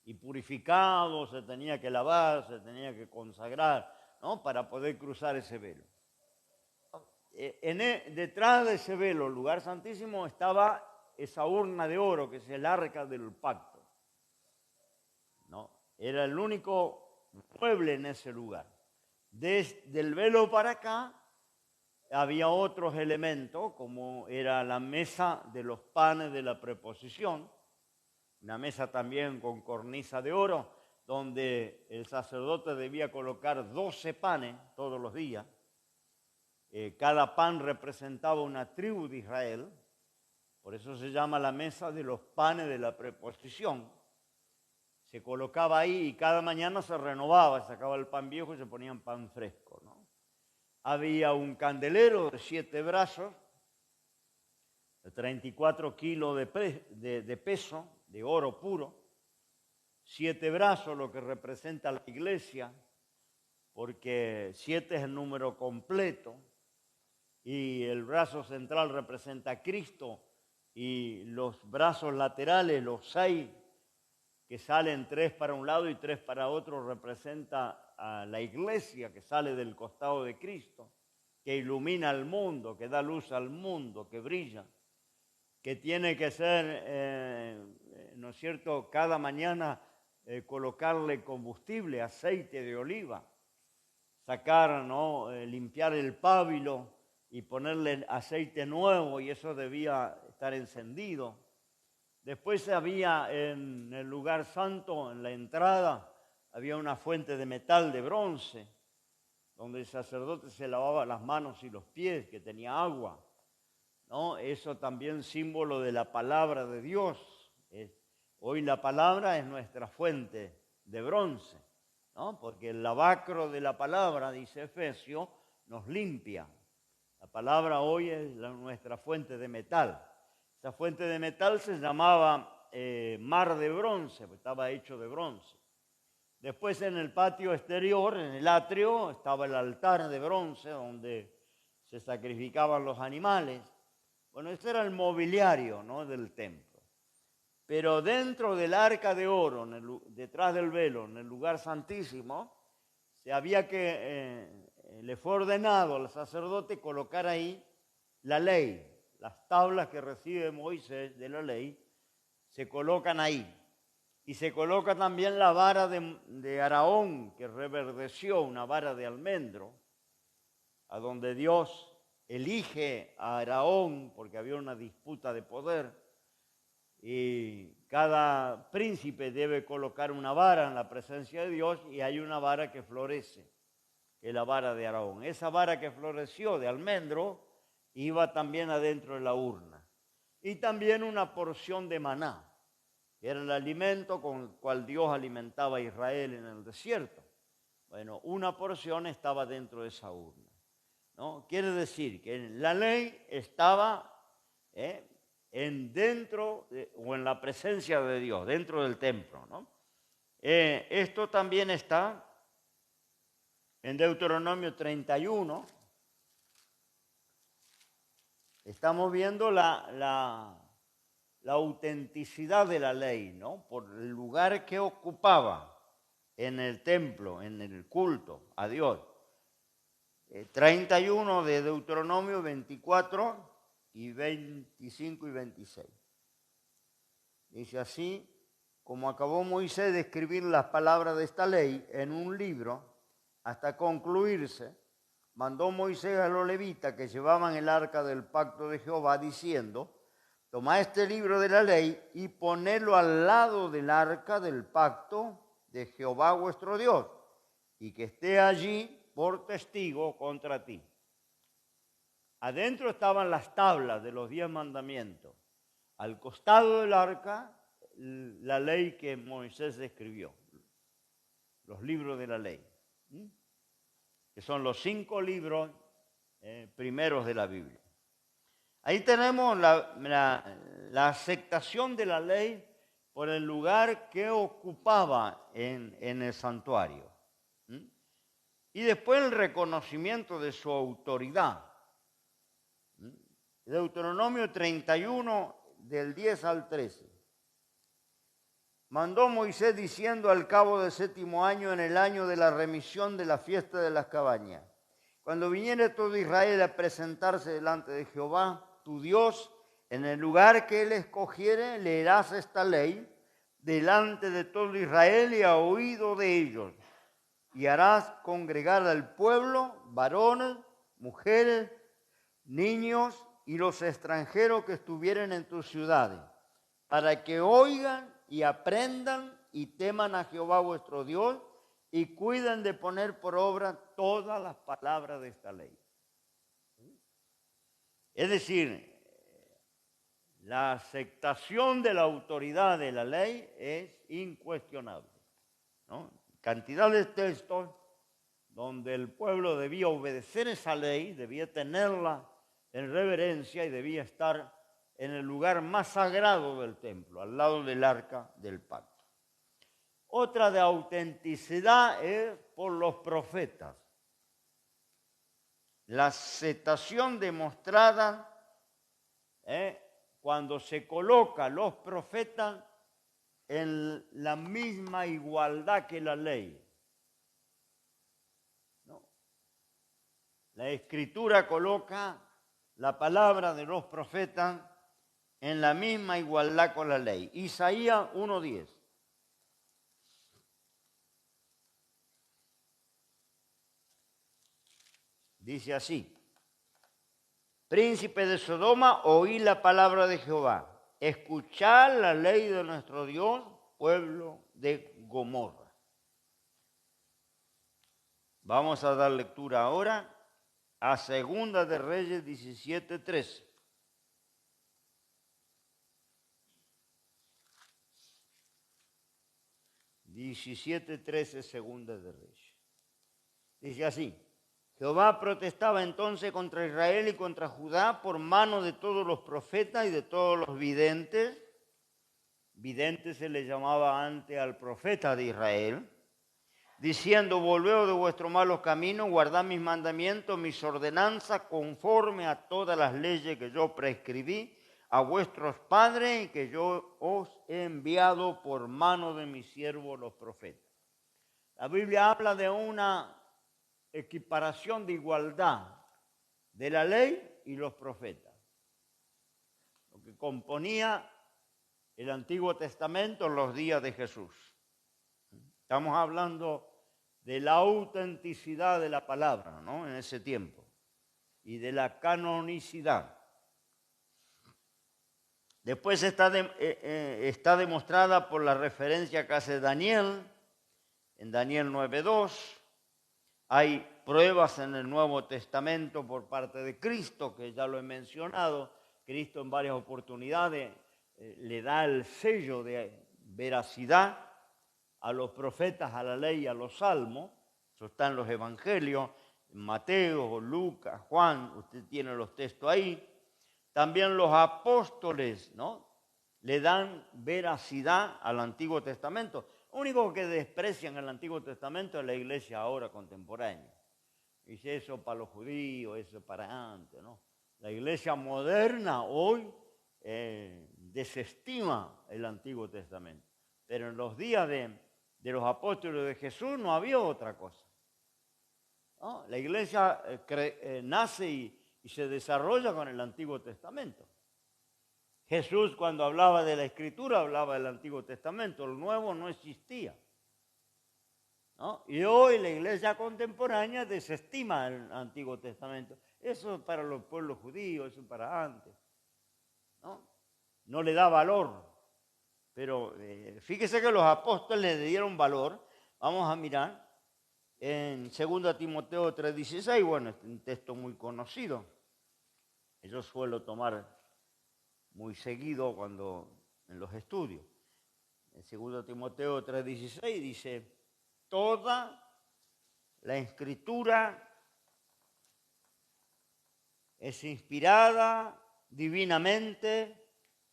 Y purificado, se tenía que lavar, se tenía que consagrar, ¿no? Para poder cruzar ese velo. Detrás de ese velo, el lugar santísimo, estaba esa urna de oro que es el arca del pacto, ¿no? Era el único mueble en ese lugar. Desde el velo para acá había otros elementos, como era la mesa de los panes de la preposición, una mesa también con cornisa de oro, donde el sacerdote debía colocar 12 panes todos los días. Cada pan representaba una tribu de Israel, por eso se llama la mesa de los panes de la preposición. Se colocaba ahí y cada mañana se renovaba, sacaba el pan viejo y se ponía pan fresco, ¿no? Había un candelero de 7 brazos, de 34 kilos de peso, de oro puro, 7 brazos, lo que representa la iglesia, porque 7 es el número completo, y el brazo central representa a Cristo, y los brazos laterales, los 6, que salen 3 para un lado y 3 para otro, representa a la iglesia que sale del costado de Cristo, que ilumina al mundo, que da luz al mundo, que brilla, que tiene que ser, ¿no es cierto?, cada mañana colocarle combustible, aceite de oliva, sacar, ¿no?, limpiar el pábilo y ponerle aceite nuevo, y eso debía estar encendido. Después había en el lugar santo, en la entrada, había una fuente de metal de bronce, donde el sacerdote se lavaba las manos y los pies, que tenía agua, ¿no? Eso también símbolo de la palabra de Dios. Hoy la palabra es nuestra fuente de bronce, ¿no? Porque el lavacro de la palabra, dice Efesios, nos limpia. La palabra hoy es nuestra fuente de metal. Esa fuente de metal se llamaba mar de bronce, porque estaba hecho de bronce. Después en el patio exterior, en el atrio, estaba el altar de bronce donde se sacrificaban los animales. Bueno, ese era el mobiliario, ¿no?, del templo. Pero dentro del arca de oro, detrás del velo, en el lugar santísimo, le fue ordenado al sacerdote colocar ahí la ley. Las tablas que recibe Moisés de la ley se colocan ahí. Y se coloca también la vara de Aarón, que reverdeció, una vara de almendro, a donde Dios elige a Aarón, porque había una disputa de poder, y cada príncipe debe colocar una vara en la presencia de Dios, y hay una vara que florece, que es la vara de Aarón. Esa vara que floreció de almendro iba también adentro de la urna. Y también una porción de maná, que era el alimento con el cual Dios alimentaba a Israel en el desierto. Bueno, una porción estaba dentro de esa urna, ¿no? Quiere decir que la ley estaba o en la presencia de Dios, dentro del templo, ¿no? Esto también está en Deuteronomio 31. Estamos viendo la autenticidad de la ley, ¿no? Por el lugar que ocupaba en el templo, en el culto a Dios. 31 de Deuteronomio 24 y 25 y 26. Dice así: como acabó Moisés de escribir las palabras de esta ley en un libro hasta concluirse, mandó Moisés a los levitas que llevaban el arca del pacto de Jehová, diciendo: tomad este libro de la ley y ponedlo al lado del arca del pacto de Jehová vuestro Dios, y que esté allí por testigo contra ti. Adentro estaban las tablas de los 10 mandamientos. Al costado del arca, la ley que Moisés escribió, los libros de la ley, que son los 5 libros primeros de la Biblia. Ahí tenemos la aceptación de la ley por el lugar que ocupaba en el santuario. Y después el reconocimiento de su autoridad. Deuteronomio 31, del 10 al 13. Mandó Moisés diciendo al cabo del 7º año, en el año de la remisión de la fiesta de las cabañas: cuando viniere todo Israel a presentarse delante de Jehová, tu Dios, en el lugar que él escogiere, leerás esta ley delante de todo Israel y a oído de ellos. Y harás congregar al pueblo, varones, mujeres, niños y los extranjeros que estuvieren en tus ciudades, para que oigan y aprendan y teman a Jehová vuestro Dios y cuiden de poner por obra todas las palabras de esta ley. Es decir, la aceptación de la autoridad de la ley es incuestionable, ¿no? Cantidad de textos donde el pueblo debía obedecer esa ley, debía tenerla en reverencia y debía estar en el lugar más sagrado del templo, al lado del arca del pacto. Otra de autenticidad es por los profetas. La aceptación demostrada cuando se coloca los profetas en la misma igualdad que la ley. ¿No? La Escritura coloca la palabra de los profetas en la misma igualdad con la ley. Isaías 1:10. Dice así: príncipe de Sodoma, oí la palabra de Jehová. Escuchad la ley de nuestro Dios, pueblo de Gomorra. Vamos a dar lectura ahora a Segunda de Reyes 17:13. Segunda de Reyes. Dice así: Jehová protestaba entonces contra Israel y contra Judá por mano de todos los profetas y de todos los videntes. Vidente se le llamaba antes al profeta de Israel, diciendo: volveos de vuestros malos caminos, guardad mis mandamientos, mis ordenanzas, conforme a todas las leyes que yo prescribí a vuestros padres y que yo os he enviado por mano de mis siervos los profetas. La Biblia habla de una equiparación de igualdad de la ley y los profetas. Lo que componía el Antiguo Testamento en los días de Jesús. Estamos hablando de la autenticidad de la palabra, ¿no? En ese tiempo, y de la canonicidad. Después está demostrada por la referencia que hace Daniel, en Daniel 9:2. Hay pruebas en el Nuevo Testamento por parte de Cristo, que ya lo he mencionado. Cristo en varias oportunidades le da el sello de veracidad a los profetas, a la ley y a los salmos. Eso está en los evangelios, en Mateo, Lucas, Juan, usted tiene los textos ahí. También los apóstoles, ¿no?, le dan veracidad al Antiguo Testamento. Lo único que desprecian el Antiguo Testamento es la iglesia ahora contemporánea. Dice eso para los judíos, eso para antes, ¿no? La iglesia moderna hoy desestima el Antiguo Testamento. Pero en los días de los apóstoles de Jesús no había otra cosa, ¿no? La iglesia nace y se desarrolla con el Antiguo Testamento. Jesús, cuando hablaba de la Escritura, hablaba del Antiguo Testamento. El Nuevo no existía, ¿no? Y hoy la iglesia contemporánea desestima el Antiguo Testamento. Eso es para los pueblos judíos, eso es para antes, ¿no? No le da valor. Pero fíjese que los apóstoles le dieron valor. Vamos a mirar en 2 Timoteo 3:16. Bueno, es un texto muy conocido. Yo suelo tomar muy seguido cuando en los estudios. En 2 Timoteo 3:16 dice: toda la Escritura es inspirada divinamente.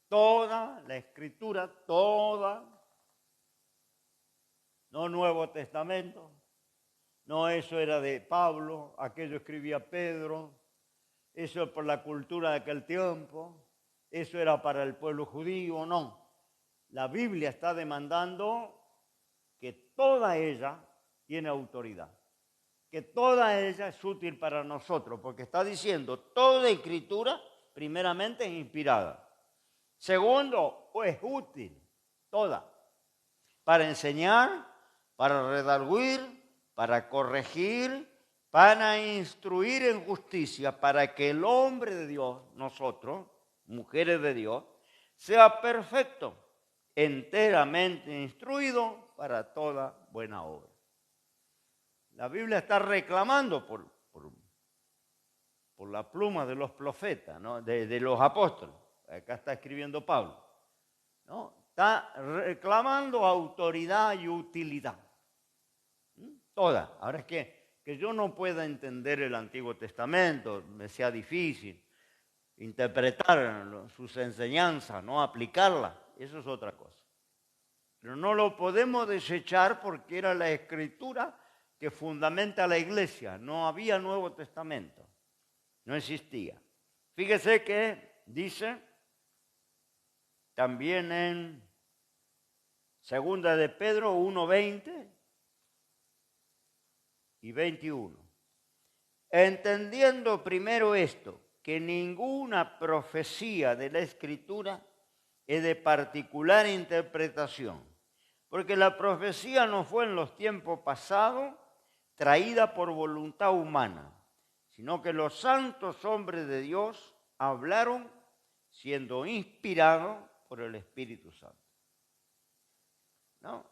Toda la Escritura, toda, no Nuevo Testamento, no eso era de Pablo, aquello escribía Pedro, eso es por la cultura de aquel tiempo, eso era para el pueblo judío, no. La Biblia está demandando que toda ella tiene autoridad, que toda ella es útil para nosotros, porque está diciendo toda Escritura primeramente es inspirada. Segundo, es útil, toda, para enseñar, para redarguir, para corregir, para instruir en justicia, para que el hombre de Dios, nosotros, mujeres de Dios, sea perfecto, enteramente instruido para toda buena obra. La Biblia está reclamando por la pluma de los profetas, ¿no?, de los apóstoles. Acá está escribiendo Pablo, ¿no? Está reclamando autoridad y utilidad. Toda. Ahora es que yo no pueda entender el Antiguo Testamento, me sea difícil interpretar sus enseñanzas, no aplicarlas, eso es otra cosa. Pero no lo podemos desechar porque era la Escritura que fundamenta la iglesia. No había Nuevo Testamento, no existía. Fíjese que dice también en 2 de Pedro 1:20 y 21. Entendiendo primero esto, que ninguna profecía de la Escritura es de particular interpretación, porque la profecía no fue en los tiempos pasados traída por voluntad humana, sino que los santos hombres de Dios hablaron siendo inspirados por el Espíritu Santo, ¿no?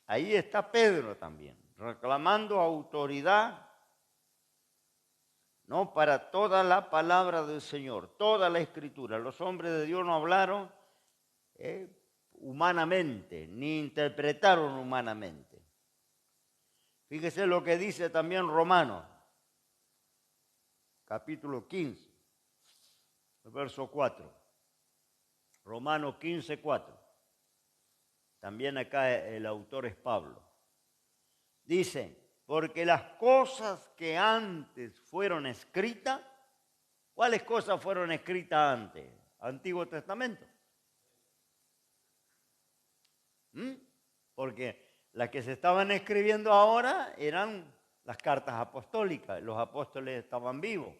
Ahí está Pedro también, reclamando autoridad, ¿no?, para toda la palabra del Señor, toda la Escritura. Los hombres de Dios no hablaron humanamente, ni interpretaron humanamente. Fíjese lo que dice también Romanos, capítulo 15, verso 4. Romanos 15:4. También acá el autor es Pablo. Dice: porque las cosas que antes fueron escritas, ¿cuáles cosas fueron escritas antes? Antiguo Testamento. Porque las que se estaban escribiendo ahora eran las cartas apostólicas. Los apóstoles estaban vivos.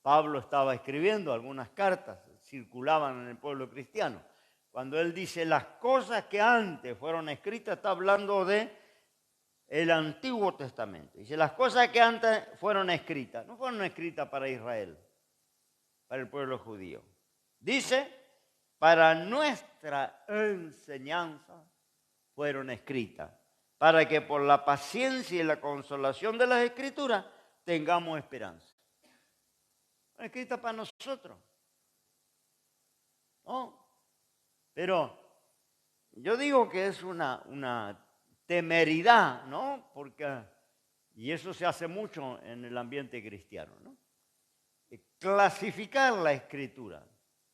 Pablo estaba escribiendo algunas cartas, circulaban en el pueblo cristiano. Cuando él dice las cosas que antes fueron escritas, está hablando de el Antiguo Testamento. Dice las cosas que antes fueron escritas, no fueron escritas para Israel, para el pueblo judío. Dice, para nuestra enseñanza fueron escritas, para que por la paciencia y la consolación de las Escrituras tengamos esperanza. Fueron escritas para nosotros. ¿No? Pero yo digo que es una temeridad, ¿no? Y eso se hace mucho en el ambiente cristiano, ¿no? Clasificar la Escritura.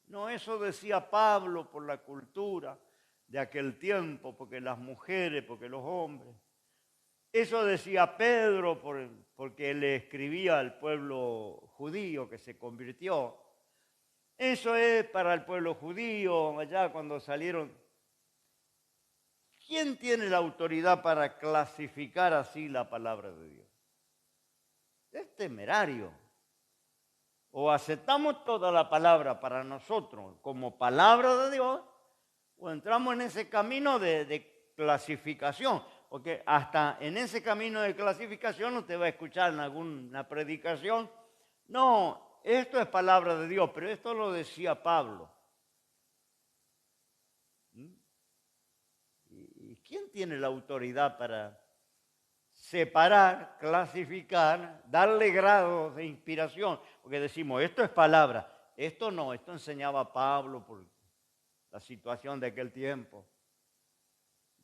No, eso decía Pablo por la cultura de aquel tiempo, porque las mujeres, porque los hombres. Eso decía Pedro porque le escribía al pueblo judío que se convirtió. Eso es para el pueblo judío, allá cuando salieron. ¿Quién tiene la autoridad para clasificar así la palabra de Dios? Es temerario. O aceptamos toda la palabra para nosotros como palabra de Dios, o entramos en ese camino de clasificación. Porque hasta en ese camino de clasificación usted va a escuchar en alguna predicación, no, esto es palabra de Dios, pero esto lo decía Pablo. ¿Y quién tiene la autoridad para separar, clasificar, darle grados de inspiración? Porque decimos, esto es palabra, esto no, esto enseñaba Pablo por la situación de aquel tiempo.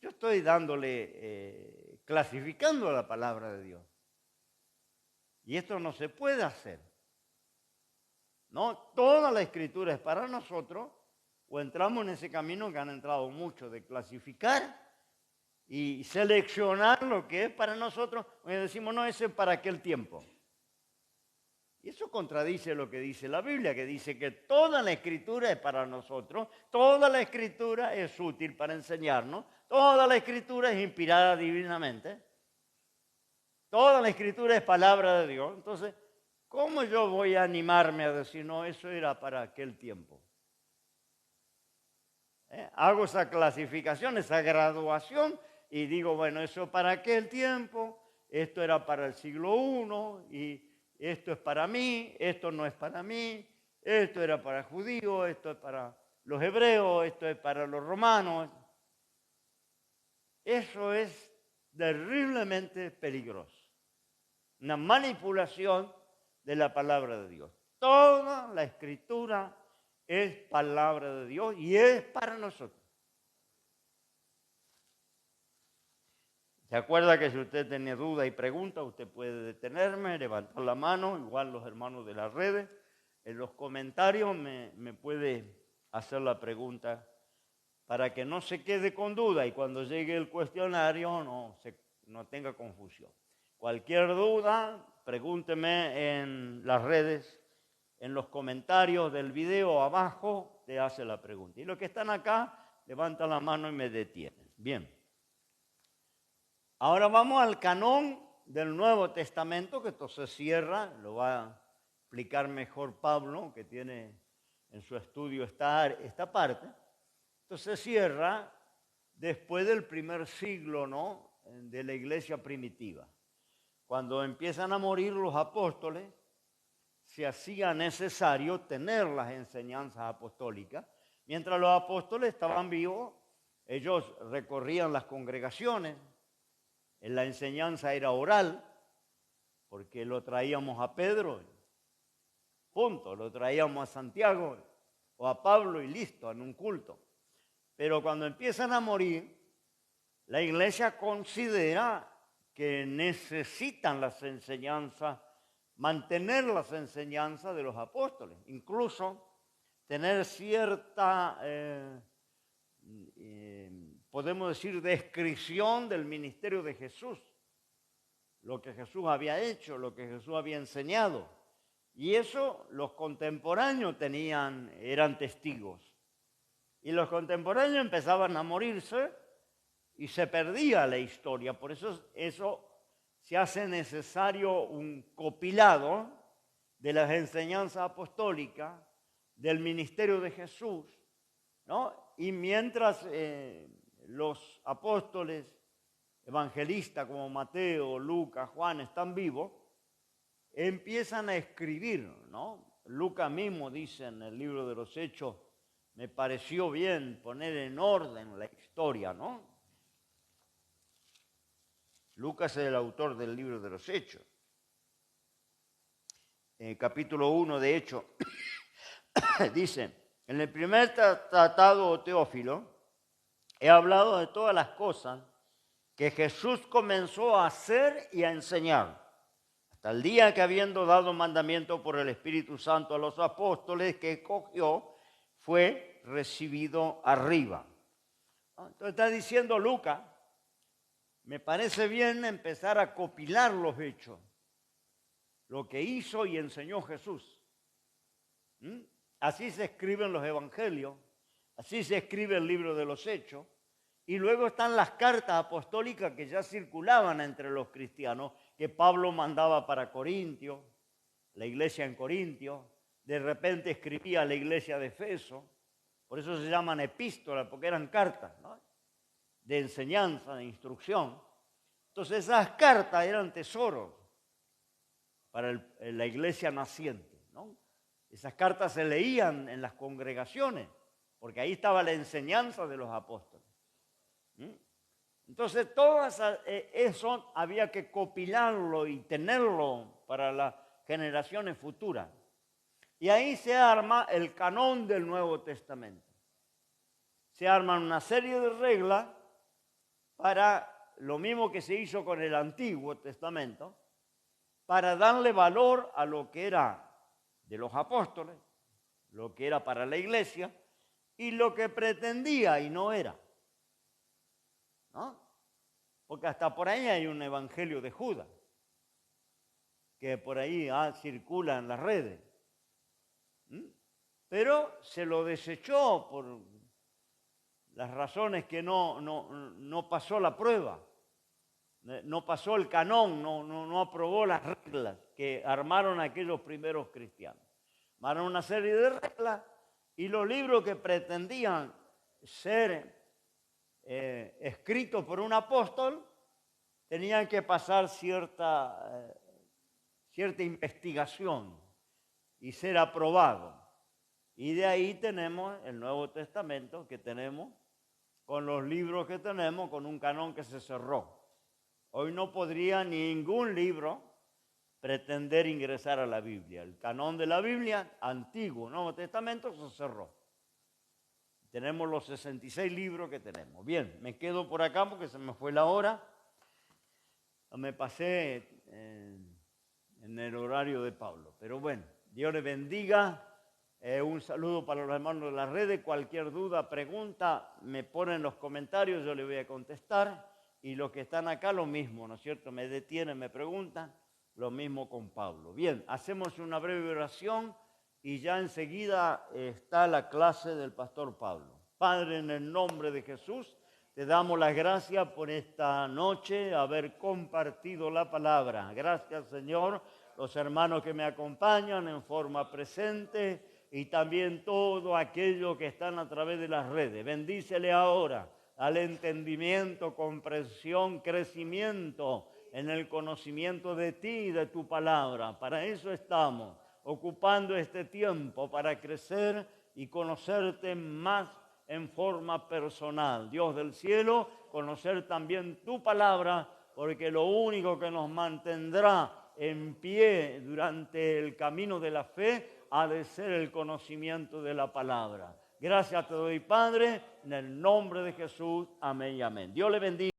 Yo estoy clasificando la palabra de Dios. Y esto no se puede hacer. No, toda la Escritura es para nosotros, o entramos en ese camino que han entrado muchos de clasificar y seleccionar lo que es para nosotros, y decimos, no, eso es para aquel tiempo. Y eso contradice lo que dice la Biblia, que dice que toda la Escritura es para nosotros, toda la Escritura es útil para enseñarnos, toda la Escritura es inspirada divinamente, toda la Escritura es palabra de Dios. Entonces, ¿cómo yo voy a animarme a decir, no, eso era para aquel tiempo? Hago esa clasificación, esa graduación, y digo, bueno, eso para aquel tiempo, esto era para el siglo I, y esto es para mí, esto no es para mí, esto era para judíos, esto es para los hebreos, esto es para los romanos. Eso es terriblemente peligroso. Una manipulación de la palabra de Dios. Toda la Escritura es palabra de Dios y es para nosotros. ¿Se acuerda que si usted tiene duda y pregunta, usted puede detenerme, levantar la mano, igual los hermanos de las redes, en los comentarios me puede hacer la pregunta para que no se quede con duda y cuando llegue el cuestionario no tenga confusión. Cualquier duda, pregúnteme en las redes, en los comentarios del video abajo, te hace la pregunta. Y los que están acá, levantan la mano y me detienen. Bien. Ahora vamos al canón del Nuevo Testamento, que esto se cierra, lo va a explicar mejor Pablo, que tiene en su estudio esta parte. Entonces se cierra después del primer siglo, ¿no?, de la iglesia primitiva. Cuando empiezan a morir los apóstoles, se hacía necesario tener las enseñanzas apostólicas. Mientras los apóstoles estaban vivos, ellos recorrían las congregaciones. La enseñanza era oral, porque lo traíamos a Pedro, punto, lo traíamos a Santiago o a Pablo y listo, en un culto. Pero cuando empiezan a morir, la iglesia considera que necesitan las enseñanzas, mantener las enseñanzas de los apóstoles, incluso tener cierta, podemos decir, descripción del ministerio de Jesús, lo que Jesús había hecho, lo que Jesús había enseñado. Y eso los contemporáneos eran testigos. Y los contemporáneos empezaban a morirse y se perdía la historia. Por eso se hace necesario un compilado de las enseñanzas apostólicas, del ministerio de Jesús, ¿no? Y mientras los apóstoles, evangelistas como Mateo, Lucas, Juan están vivos, empiezan a escribir, ¿no? Lucas mismo dice en el libro de los Hechos, me pareció bien poner en orden la historia, ¿no? Lucas es el autor del libro de los Hechos. En el capítulo 1 de Hechos dice, en el primer tratado, Teófilo, he hablado de todas las cosas que Jesús comenzó a hacer y a enseñar, hasta el día que, habiendo dado mandamiento por el Espíritu Santo a los apóstoles que escogió, fue recibido arriba. Entonces está diciendo Lucas, me parece bien empezar a copilar los hechos, lo que hizo y enseñó Jesús. Así se escriben los evangelios, así se escribe el libro de los Hechos, y luego están las cartas apostólicas que ya circulaban entre los cristianos, que Pablo mandaba para Corintios, la iglesia en Corintios, de repente escribía a la iglesia de Efeso, por eso se llaman epístolas, porque eran cartas, ¿no? De enseñanza, de instrucción. Entonces esas cartas eran tesoros para la iglesia naciente, ¿no? Esas cartas se leían en las congregaciones, porque ahí estaba la enseñanza de los apóstoles. Entonces todo eso había que copilarlo y tenerlo para las generaciones futuras. Y ahí se arma el canón del Nuevo Testamento. Se arman una serie de reglas para lo mismo que se hizo con el Antiguo Testamento, para darle valor a lo que era de los apóstoles, lo que era para la iglesia y lo que pretendía y no era, ¿no? Porque hasta por ahí hay un evangelio de Judas, que por ahí circula en las redes. Pero se lo desechó por las razones que no pasó la prueba, no pasó el canón, no aprobó las reglas que armaron aquellos primeros cristianos. Armaron una serie de reglas y los libros que pretendían ser escritos por un apóstol tenían que pasar cierta investigación y ser aprobados. Y de ahí tenemos el Nuevo Testamento que tenemos, con los libros que tenemos, con un canón que se cerró. Hoy no podría ningún libro pretender ingresar a la Biblia. El canón de la Biblia, Antiguo, Nuevo Testamento, se cerró. Tenemos los 66 libros que tenemos. Bien, me quedo por acá porque se me fue la hora. Me pasé en el horario de Pablo. Pero bueno, Dios le bendiga. Un saludo para los hermanos de las redes. Cualquier duda, pregunta, me ponen en los comentarios, yo le voy a contestar. Y los que están acá, lo mismo, ¿no es cierto? Me detienen, me preguntan, lo mismo con Pablo. Bien, hacemos una breve oración y ya enseguida está la clase del pastor Pablo. Padre, en el nombre de Jesús, te damos las gracias por esta noche, haber compartido la palabra. Gracias, Señor, los hermanos que me acompañan en forma presente y también todos aquellos que están a través de las redes. Bendícele ahora al entendimiento, comprensión, crecimiento en el conocimiento de ti y de tu palabra. Para eso estamos, ocupando este tiempo para crecer y conocerte más en forma personal. Dios del cielo, conocer también tu palabra, porque lo único que nos mantendrá en pie durante el camino de la fe ha de ser el conocimiento de la palabra. Gracias te doy, Padre, en el nombre de Jesús. Amén y amén. Dios le bendiga.